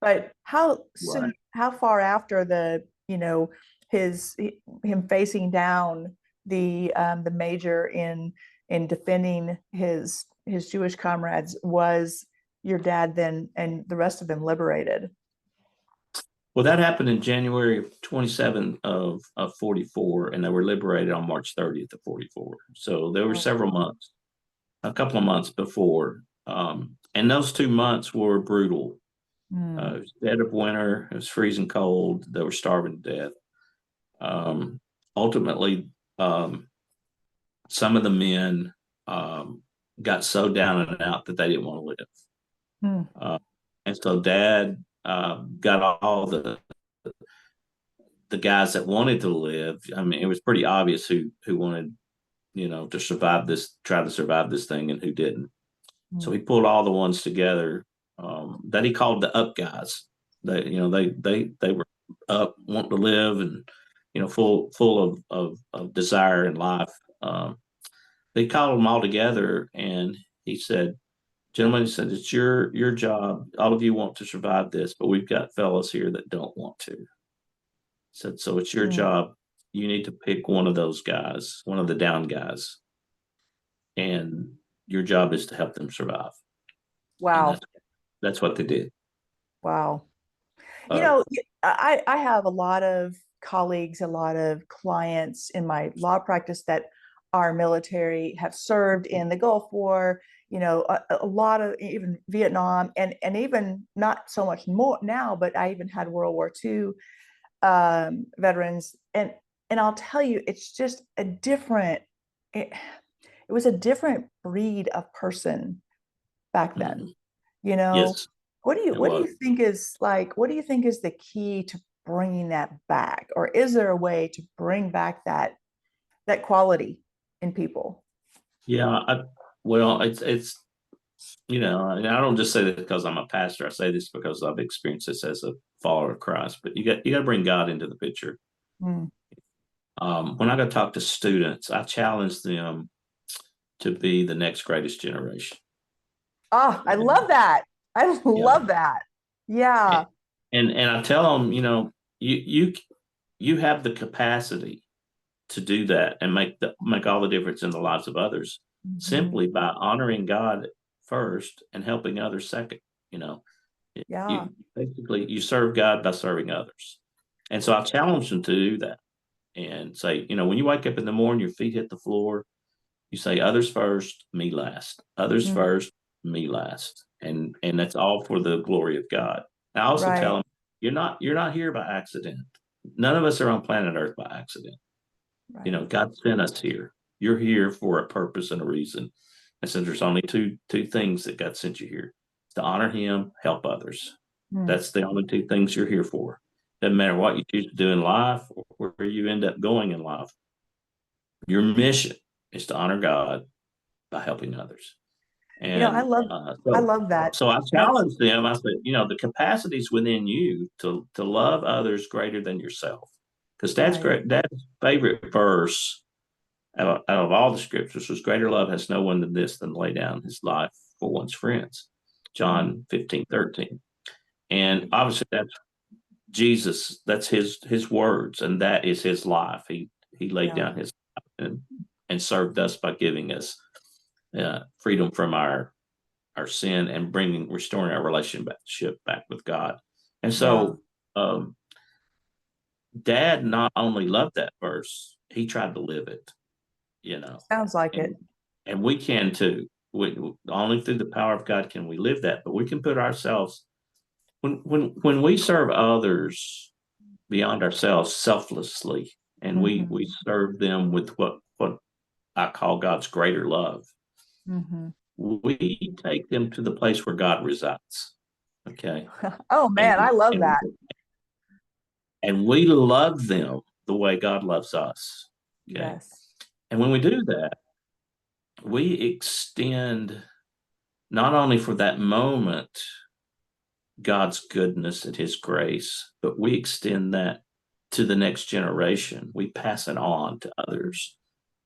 But how Right. soon, how far after his him facing down the major in defending his Jewish comrades was your dad then and the rest of them liberated? Well, that happened in January of 27 of 44, and they were liberated on March 30th of 44. So there were Oh, several months, a couple of months before. And those 2 months were brutal. It was dead of winter. It was freezing cold. They were starving to death. Ultimately, some of the men got so down and out that they didn't want to live. mm, Uh, and so Dad got all the guys that wanted to live. I mean, it was pretty obvious who wanted, to survive this, try to survive this thing, and who didn't. So mm. he pulled all the ones together that he called the up guys. They were up, wanting to live, and full of desire in life. They called them all together, and he said, "Gentlemen," he said, "it's your job. All of you want to survive this, but we've got fellows here that don't want to." Said, "So it's your Mm. job. You need to pick one of those guys, one of the down guys, and your job is to help them survive." And Wow. that's what they did. Wow. You Uh, know, I have a lot of colleagues, a lot of clients in my law practice that are military, have served in the Gulf War, a lot of even Vietnam, and even not so much more now, but I even had World War II veterans, and I'll tell you, it's just it was a different breed of person back then. mhm. You know, Yes, what do you it what do was. you think is like what do you think is the key to bringing that back? Or is there a way to bring back that quality in people? Yeah. Well, it's and I don't just say this because I'm a pastor. I say this because I've experienced this as a follower of Christ. But you got to bring God into the picture. Mm. When I go talk to students, I challenge them to be the next greatest generation. Ah, I love And, that. I yeah, love that. Yeah. and I tell them, you have the capacity to do that and make all the difference in the lives of others Mhm. simply by honoring God first and helping others second. You know, Yeah. you basically you serve God by serving others, and so I challenge them to do that and say, when you wake up in the morning, your feet hit the floor. You say, "Others first, me last. Others Mm. first, me last," and that's all for the glory of God. I also tell Right. them, you're not here by accident. None of us are on planet Earth by accident. Right. God sent us here. You're here for a purpose and a reason. And since there's only two things that God sent you here, to honor Him, help others. Mm. That's the only two things you're here for. Doesn't matter what you choose to do in life or where you end up going in life. Your mission is to honor God by helping others. I And love I so, love that. so I That's challenge them. I said, the capacities within you to love others greater than yourself, because that's right. great. Dad's favorite verse out of all the scriptures was, "Greater love has no one than this, than lay down his life for one's friends." Mm. John 15:13. And obviously that's Jesus. That's his words, and that is his life. He laid Yeah. down his life and served us by giving us freedom from our sin and restoring our relationship back with God. And Yeah. so um, Dad not only loved that verse, he tried to live it, Sounds like and it. and we can too. Only through the power of God can we live that, but we can put ourselves when we serve others beyond ourselves selflessly, and we Hmm. serve them with what I call God's greater love. Hmm. We take them to the place where God resides. Okay. Oh And man, I love and that. and we love them the way God loves us. Okay. Yes. And when we do that, we extend not only for that moment God's goodness and his grace, but we extend that to the next generation. We pass it on to others.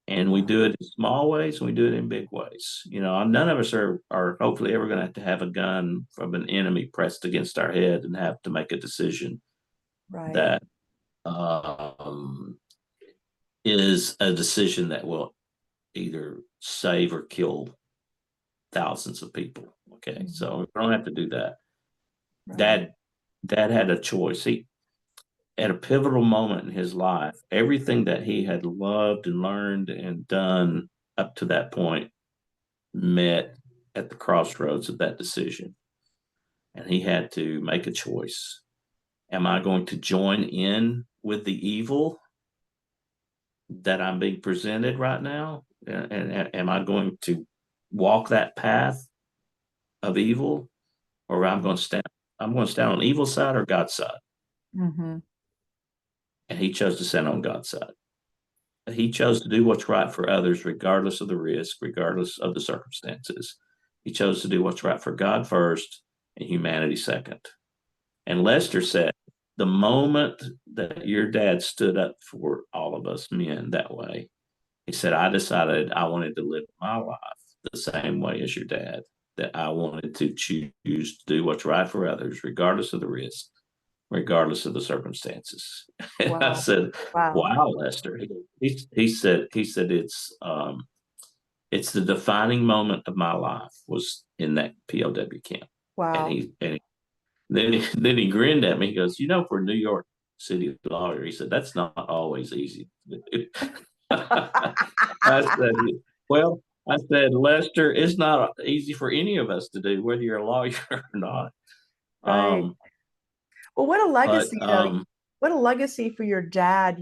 And we Yeah. do it in small ways and we do it in big ways. None of us are hopefully ever going to have a gun from an enemy pressed against our head and have to make a decision Right. that um, is a decision that will either save or kill thousands of people. Okay. Mhm. So we don't have to do that. Right. Dad had a choice. He at a pivotal moment in his life, everything that he had loved and learned and done up to that point met at the crossroads of that decision. And he had to make a choice. Am I going to join in with the evil that I'm being presented right now? And am I going to walk that path of evil, or I'm going to stand? I'm going to stand on the evil side or God's side. Hmm. And he chose to stand on God's side. He chose to do what's right for others, regardless of the risk, regardless of the circumstances. He chose to do what's right for God first and humanity second. And Lester said, the moment that your dad stood up for all of us men that way, he said, I decided I wanted to live my life the same way as your dad, that I wanted to choose to do what's right for others, regardless of the risk, regardless of the circumstances. And I Wow. said, Wow. wow, Lester. He said it's the defining moment of my life was in that POW camp. And Wow. then he grinned at me. He goes, for a New York City lawyer, he said, that's not always easy to do. I said, well, I said, Lester, it's not easy for any of us to do, whether you're a lawyer or not. Right. Um, Well, what a but legacy, what a legacy for your dad,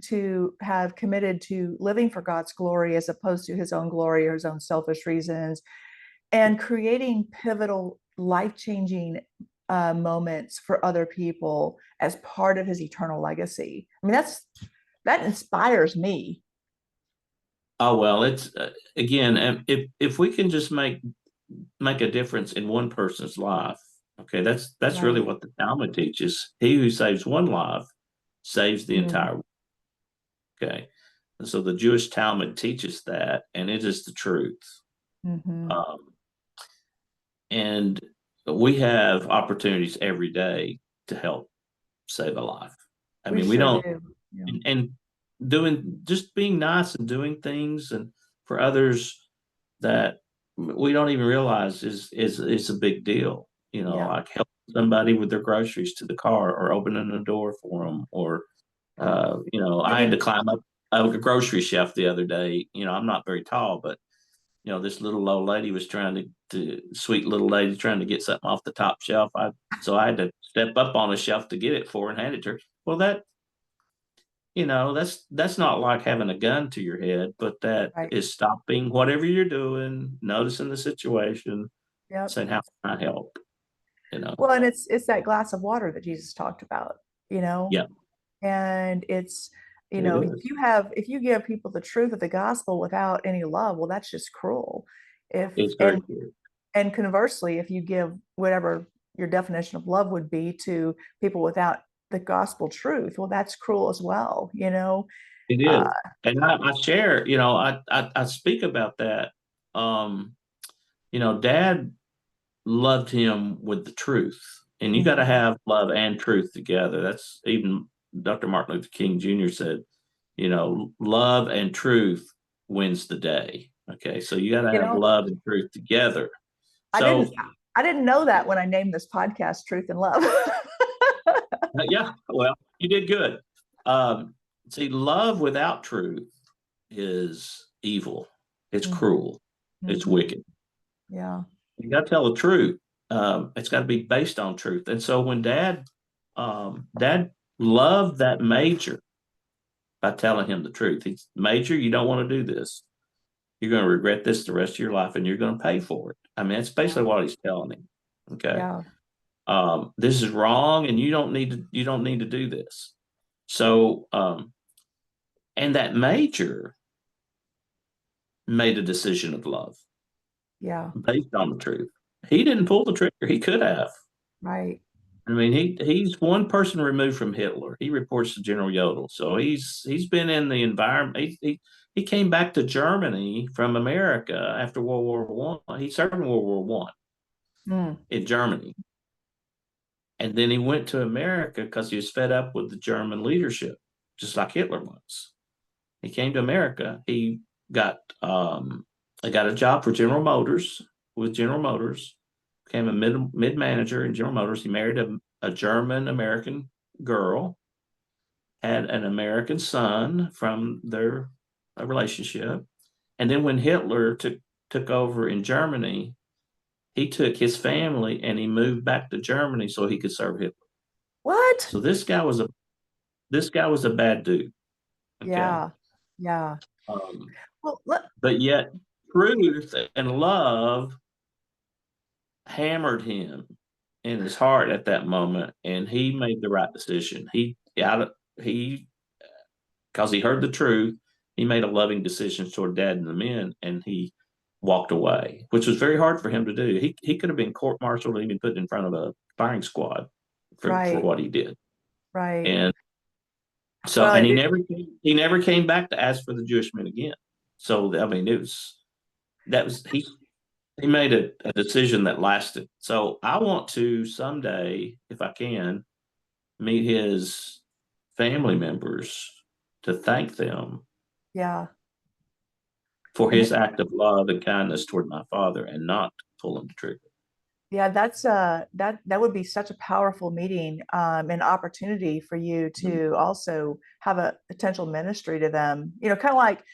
to have committed to living for God's glory as opposed to his own glory or his own selfish reasons, and creating pivotal, life-changing moments for other people as part of his eternal legacy. I mean, that inspires me. oh well, it's again, if we can just make a difference in one person's life, okay, that's really Right. what the Talmud teaches. He who saves one life saves the Mm-hmm. entire world. Okay. And so the Jewish Talmud teaches that, and it is the truth. Mm-hmm. Um, and we have opportunities every day to help save a life. I We mean, we sure don't, do. Yeah. and doing just being nice and doing things and for others that we don't even realize is a big deal. Yeah. Like helping somebody with their groceries to the car, or opening a door for them, or I had to Giving, climb up a grocery shelf the other day. I'm not very tall, but this little old lady was trying sweet little lady trying to get something off the top shelf. So I had to step up on a shelf to get it for her and hand it to her. Well, that's not like having a gun to your head, but that right. is stopping whatever you're doing, noticing the situation, Yep. saying, how can I help? You know, Well, and it's that glass of water that Jesus talked about, you know, yeah, and it's, it is. if you give people the truth of the gospel without any love, well, that's just cruel. If It's very clear. and conversely, if you give whatever your definition of love would be to people without the gospel truth, well, that's cruel as well, It Uh, is. And I share, I speak about that. Um, Dad loved him with the truth. And you got to mhm. have love and truth together. That's even Dr. Martin Luther King Jr. said, love and truth wins the day. Okay. So you got to You have know, love and truth together. I didn't So, I didn't know that when I named this podcast Truth and Love. yeah, well, you did good. See, love without truth is evil. It's Mhm. cruel. It's Mhm. wicked. Yeah. You got to tell the truth. It's got to be based on truth. And so when Dad loved that major by telling him the truth. He's Major, you don't want to do this. You're going to regret this the rest of your life, and you're going to pay for it. I mean, that's basically Yeah. what he's telling him. Okay, Yeah. this is wrong, and you don't need to do this. So, and that major made a decision of love Yeah. based on the truth. He didn't pull the trigger. He could have. Right. I mean, he's one person removed from Hitler. He reports to General Yodel, so he's been in the environment. He came back to Germany from America after World War One. He served in World War One Mm. in Germany, and then he went to America because he was fed up with the German leadership, just like Hitler was. He came to America. Got he got a job for General Motors with General Motors. Became a mid manager in General Motors. He married a German American girl, had an American son from their relationship, and then when Hitler took over in Germany, he took his family and he moved back to Germany so he could serve Hitler. What? So this guy was a bad dude. Okay, Yeah. Yeah. um, Well, let, but yet truth and love hammered him in his heart at that moment, and he made the right decision. He because he heard the truth, he made a loving decision toward Dad and the men, and he walked away, which was very hard for him to do. He could have been court-martialed and even put in front of a firing squad for right. what he did. Right. And so, Well, and he never came back to ask for the Jewish men again. So, I mean, that was he made a decision that lasted. So I want to someday, if I can, meet his family members to thank them yeah. for And his act of love and kindness toward my father and not pulling the trigger. yeah, that would be such a powerful meeting, and opportunity for you Mhm. to also have a potential ministry to them. Kind of like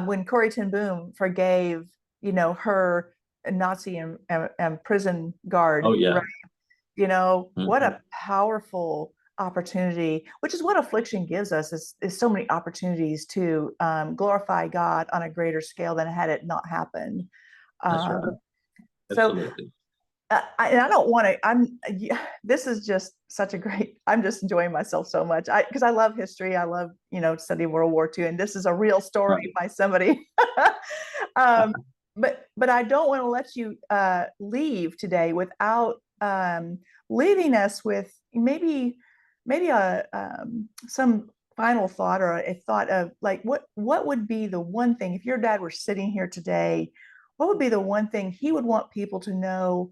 when Corrie ten Boom forgave, her Nazi and prison guard, Oh yeah. right? What Hmm. a powerful opportunity, which is what affliction gives us, is so many opportunities to glorify God on a greater scale than had it not happened. That's Um, right. so Absolutely. and I don't want to. This is just such a great. I'm just enjoying myself so much. Because I love history. I love studying World War II, and this is a real story Right. by somebody. um, but I don't want to let you leave today without leaving us with maybe a some final thought, or a thought of like what would be the one thing, if your dad were sitting here today, what would be the one thing he would want people to know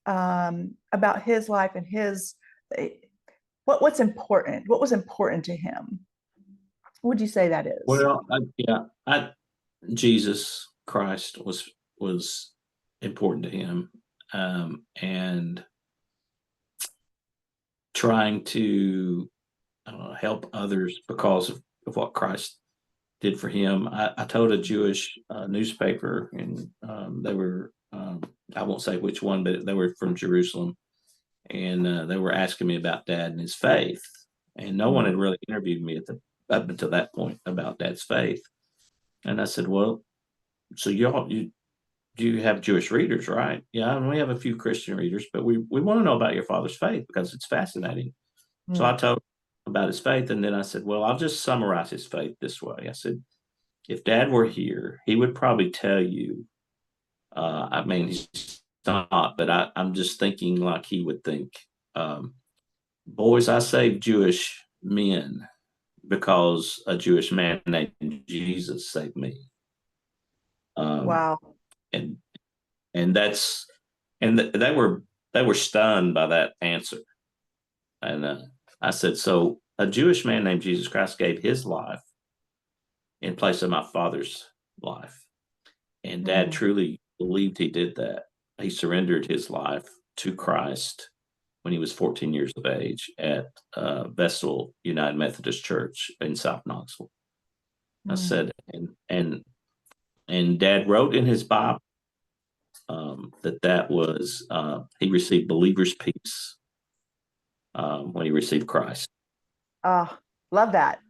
about his life and his eh, what's important, what was important to him? What would you say that is? Well, Jesus Christ was important to him, and trying to help others because of what Christ did for him. I told a Jewish newspaper, and they were, I won't say which one, but they were from Jerusalem. And they were asking me about Dad and his faith. And no one Mm. had really interviewed me up until that point about Dad's faith. And I said, well, so you do you have Jewish readers, right? Yeah, and we have a few Christian readers, but we want to know about your father's faith because it's fascinating. So I Mm. told about his faith, and then I said, well, I'll just summarize his faith this way. I said, if Dad were here, he would probably tell you. I mean, he's not, but I'm just thinking like he would think. Um, Boys, I saved Jewish men because a Jewish man named Jesus saved me. Um, Wow. and and that's and they were stunned by that answer. And I said, so a Jewish man named Jesus Christ gave his life in place of my father's life. And Dad Mm. truly believed he did that. He surrendered his life to Christ when he was 14 years of age at Vestal United Methodist Church in South Knoxville. I said, and Dad wrote in his Bible that was he received believer's peace when he received Christ. Oh, love that.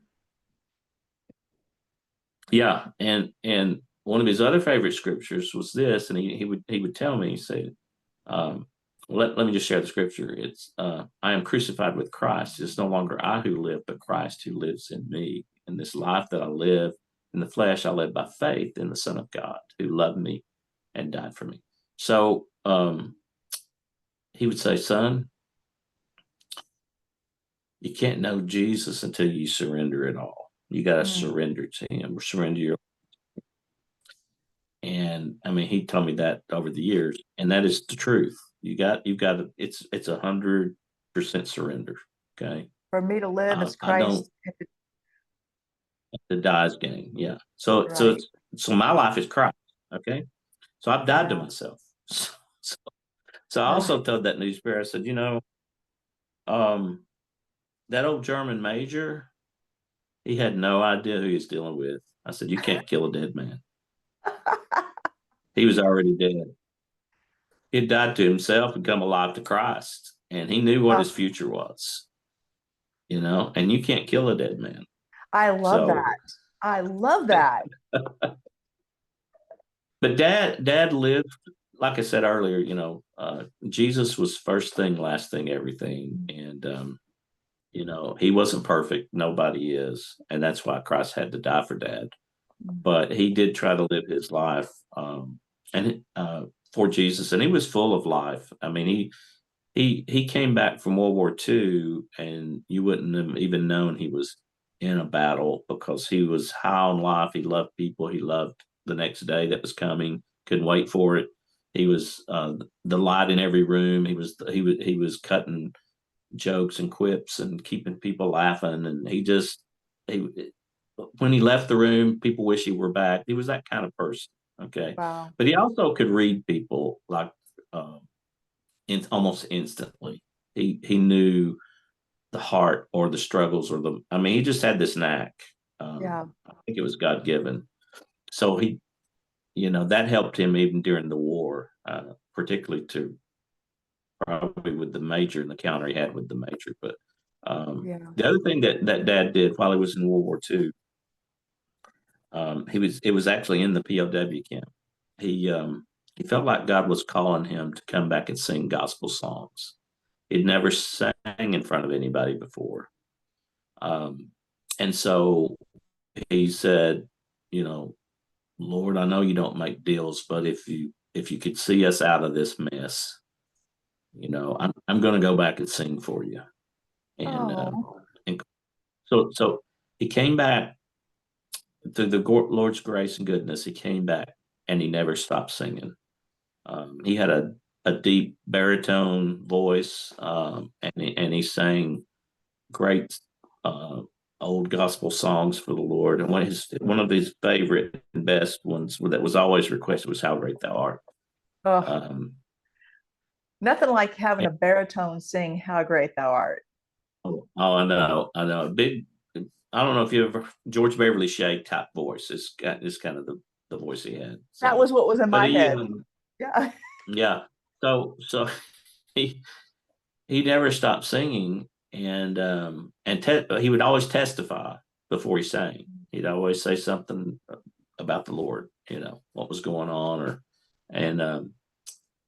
Yeah, and one of his other favorite scriptures was this, and he would tell me, he said, let me just share the scripture. It's I am crucified with Christ. It's no longer I who live, but Christ who lives in me. In this life that I live in the flesh, I live by faith in the Son of God who loved me and died for me. So he would say, son, you can't know Jesus until you surrender it all. You got to surrender to him, or surrender your. And I mean, he told me that over the years, and that is the truth. You've got to, it's 100% surrender. Okay. For me to live as I don't, Christ. the dies gain. Yeah. So my life is Christ. Okay. So I've died to myself. So I also told that news bearer, I said, that old German major, he had no idea who he was dealing with. I said, you can't kill a dead man. He was already dead. He had died to himself and come alive to Christ. And he knew what his future was, and you can't kill a dead man. I love that. I love that. But dad lived, like I said earlier, Jesus was first thing, last thing, everything. And, he wasn't perfect. Nobody is. And that's why Christ had to die for Dad. But he did try to live his life for Jesus. And he was full of life. I mean, he came back from World War II, and you wouldn't have even known he was in a battle, because he was high on life. He loved people. He loved the next day that was coming. Couldn't wait for it. He was the light in every room. He was cutting jokes and quips and keeping people laughing. And when he left the room, people wish he were back. He was that kind of person. Okay. Wow. But he also could read people like almost instantly. He knew the heart or the struggles he just had this knack. I think it was God given. So that helped him even during the war, particularly probably with the major and the counter he had with the major. But the other thing that Dad did while he was in World War II, it was actually in the POW camp. He felt like God was calling him to come back and sing gospel songs. He'd never sang in front of anybody before. And so he said, Lord, I know you don't make deals, but if you could see us out of this mess, I'm going to go back and sing for you. And so he came back through the Lord's grace and goodness. He came back, and he never stopped singing. He had a deep baritone voice, and he sang great old gospel songs for the Lord. And one of his favorite and best ones that was always requested was "How Great Thou Art." Nothing like having a baritone sing "How Great Thou Art." Oh, I know. Big. I don't know if you ever George Beverly Shea type voice is kind of the voice he had. So, that was what was in my head. Yeah. Yeah. So he never stopped singing, and he would always testify before he sang. He'd always say something about the Lord, what was going on,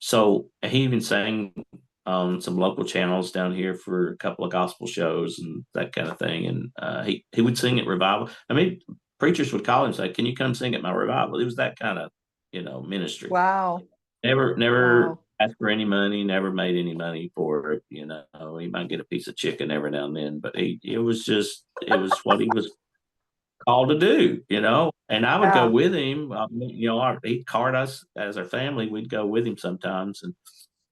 so he even sang on some local channels down here for a couple of gospel shows and that kind of thing. And he would sing at revival. I mean, preachers would call him and say, "Can you come sing at my revival?" It was that kind of, ministry. Wow. Never asked for any money, never made any money for it. He might get a piece of chicken every now and then, but it was what he was called to do, and I would go with him. He'd card us as our family. We'd go with him sometimes, and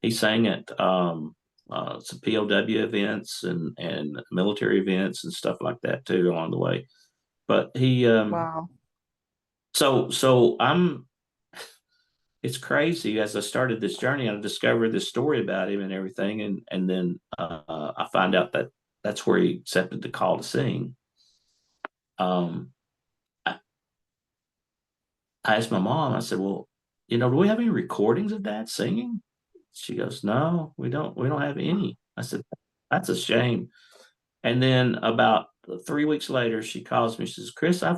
he sang at some POW events and military events and stuff like that too along the way. But he, wow. So it's crazy. As I started this journey, I discovered this story about him and everything, and then I find out that that's where he accepted the call to sing. Um, I, I asked my mom. I said, "Well, do we have any recordings of Dad singing?" She goes, "No, we don't. We don't have any." I said, "That's a shame." And then about 3 weeks later, she calls me. She says, "Chris, I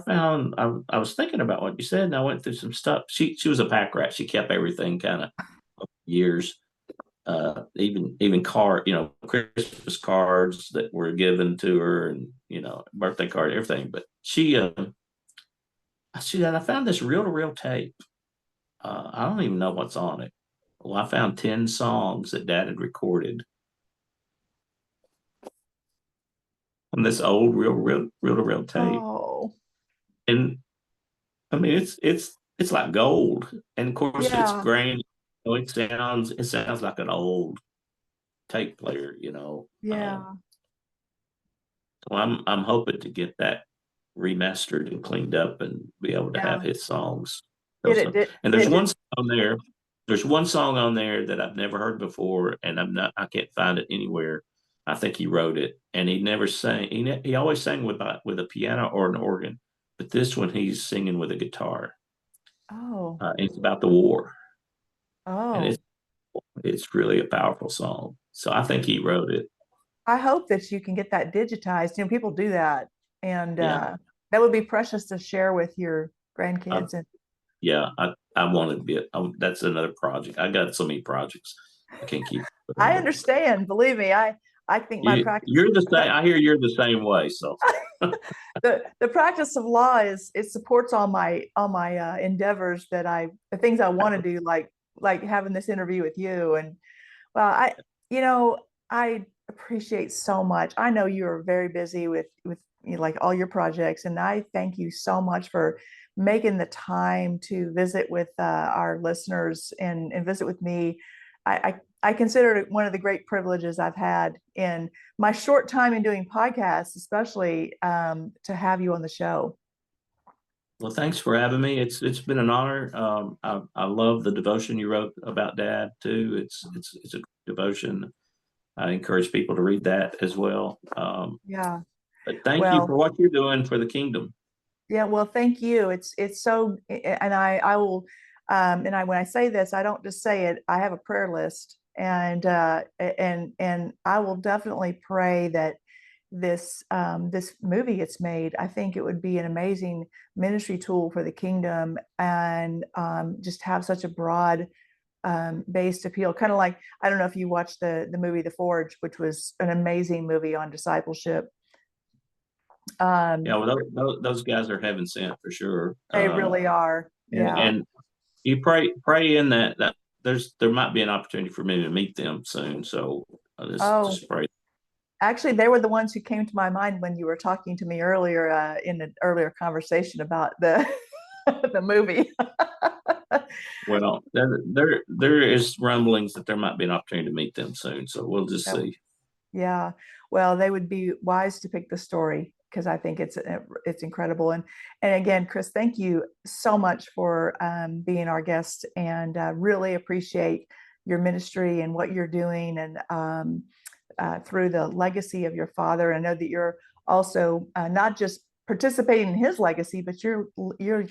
was thinking about what you said, and I went through some stuff." She was a pack rat. She kept everything kind of years, even Christmas cards that were given to her, and birthday card, everything. But I found this reel-to-reel tape. I don't even know what's on it. Well, I found 10 songs that Dad had recorded on this old reel-to-reel tape. Oh, And I mean, it's like gold, and of course it's yeah, grain. It sounds like an old tape player. yeah, So I'm hoping to get that remastered and cleaned up and be able to have yeah. his songs. Did it, did, And there's did one it, song on there. There's one song on there that I've never heard before, and I can't find it anywhere. I think he wrote it, and he never sang. He always sang with a piano or an organ, but this one he's singing with a guitar. oh, It's about the war, and oh. it's really a powerful song. So I think he wrote it. I hope that you can get that digitized. People do that, and Yeah, that would be precious to share with your I, grandkids. And yeah. I want to be it. That's another project. I got so many projects. I can't keep I them. understand. Believe me, I think my practice You're the same. I hear you're the same way. So the practice of law is it supports all my endeavors the things I want to do, like having this interview with you. And well, you know I appreciate so much. I know you are very busy with like all your projects, and I thank you so much for making the time to visit with our listeners and visit with me. I consider it one of the great privileges I've had in my short time in doing podcasts, especially to have you on the show. well, thanks for having me. It's been an honor. I love the devotion you wrote about Dad too. It's a devotion. I encourage people to read that as well. Yeah. But thank you Well, for what you're doing for the kingdom. yeah. Well, thank you. It's so, and I will, and I when I say this, I don't just say it. I have a prayer list, and I will definitely pray that this movie gets made. I think it would be an amazing ministry tool for the kingdom, and just have such a broad based appeal. Kind of like, I don't know if you watched the movie The Forge, which was an amazing movie on discipleship. Yeah, Um, well, those guys are heaven sent for sure. they really are. Yeah. And you pray in that there might be an opportunity for me to meet them soon. So I Oh, just pray. actually, they were the ones who came to my mind when you were talking to me earlier in an earlier conversation about the the movie. Well, there is rumblings that there might be an opportunity to meet them soon. So we'll just Yeah. see. Yeah. Well, they would be wise to pick the story because I think it's incredible. And again, Chris, thank you so much for being our guest, and really appreciate your ministry and what you're doing, and through the legacy of your father. I know that you're also not just participating in his legacy, but you're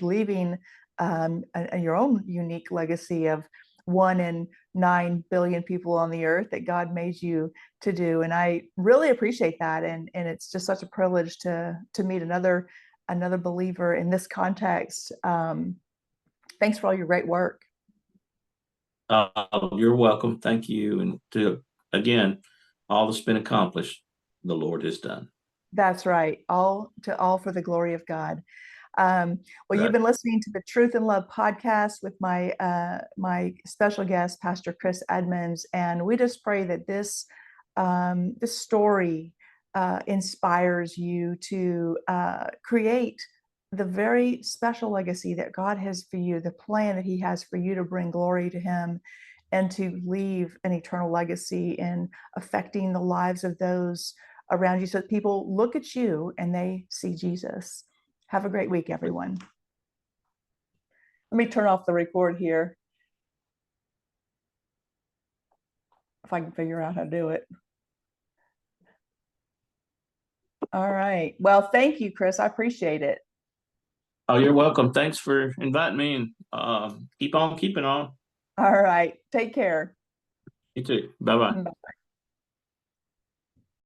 leaving your own unique legacy of 1 in 9 billion people on the earth that God made you to do. And I really appreciate that. And it's just such a privilege to meet another believer in this context. Thanks for all your great work. You're welcome. Thank you. And again, all that's been accomplished, the Lord has done. That's right. All for the glory of God. Well, you've Right. been listening to the Truth and Love podcast with my special guest, Pastor Chris Edmonds, and we just pray that this story inspires you to create the very special legacy that God has for you, the plan that He has for you to bring glory to Him, and to leave an eternal legacy in affecting the lives of those around you, so that people look at you and they see Jesus. Have a great week, everyone. Let me turn off the record here. if I can figure out how to do it. All right. Well, thank you, Chris. I appreciate it. Oh, you're welcome. Thanks for inviting me, and keep on keeping on. All right. Take care. You too. Bye bye. Bye.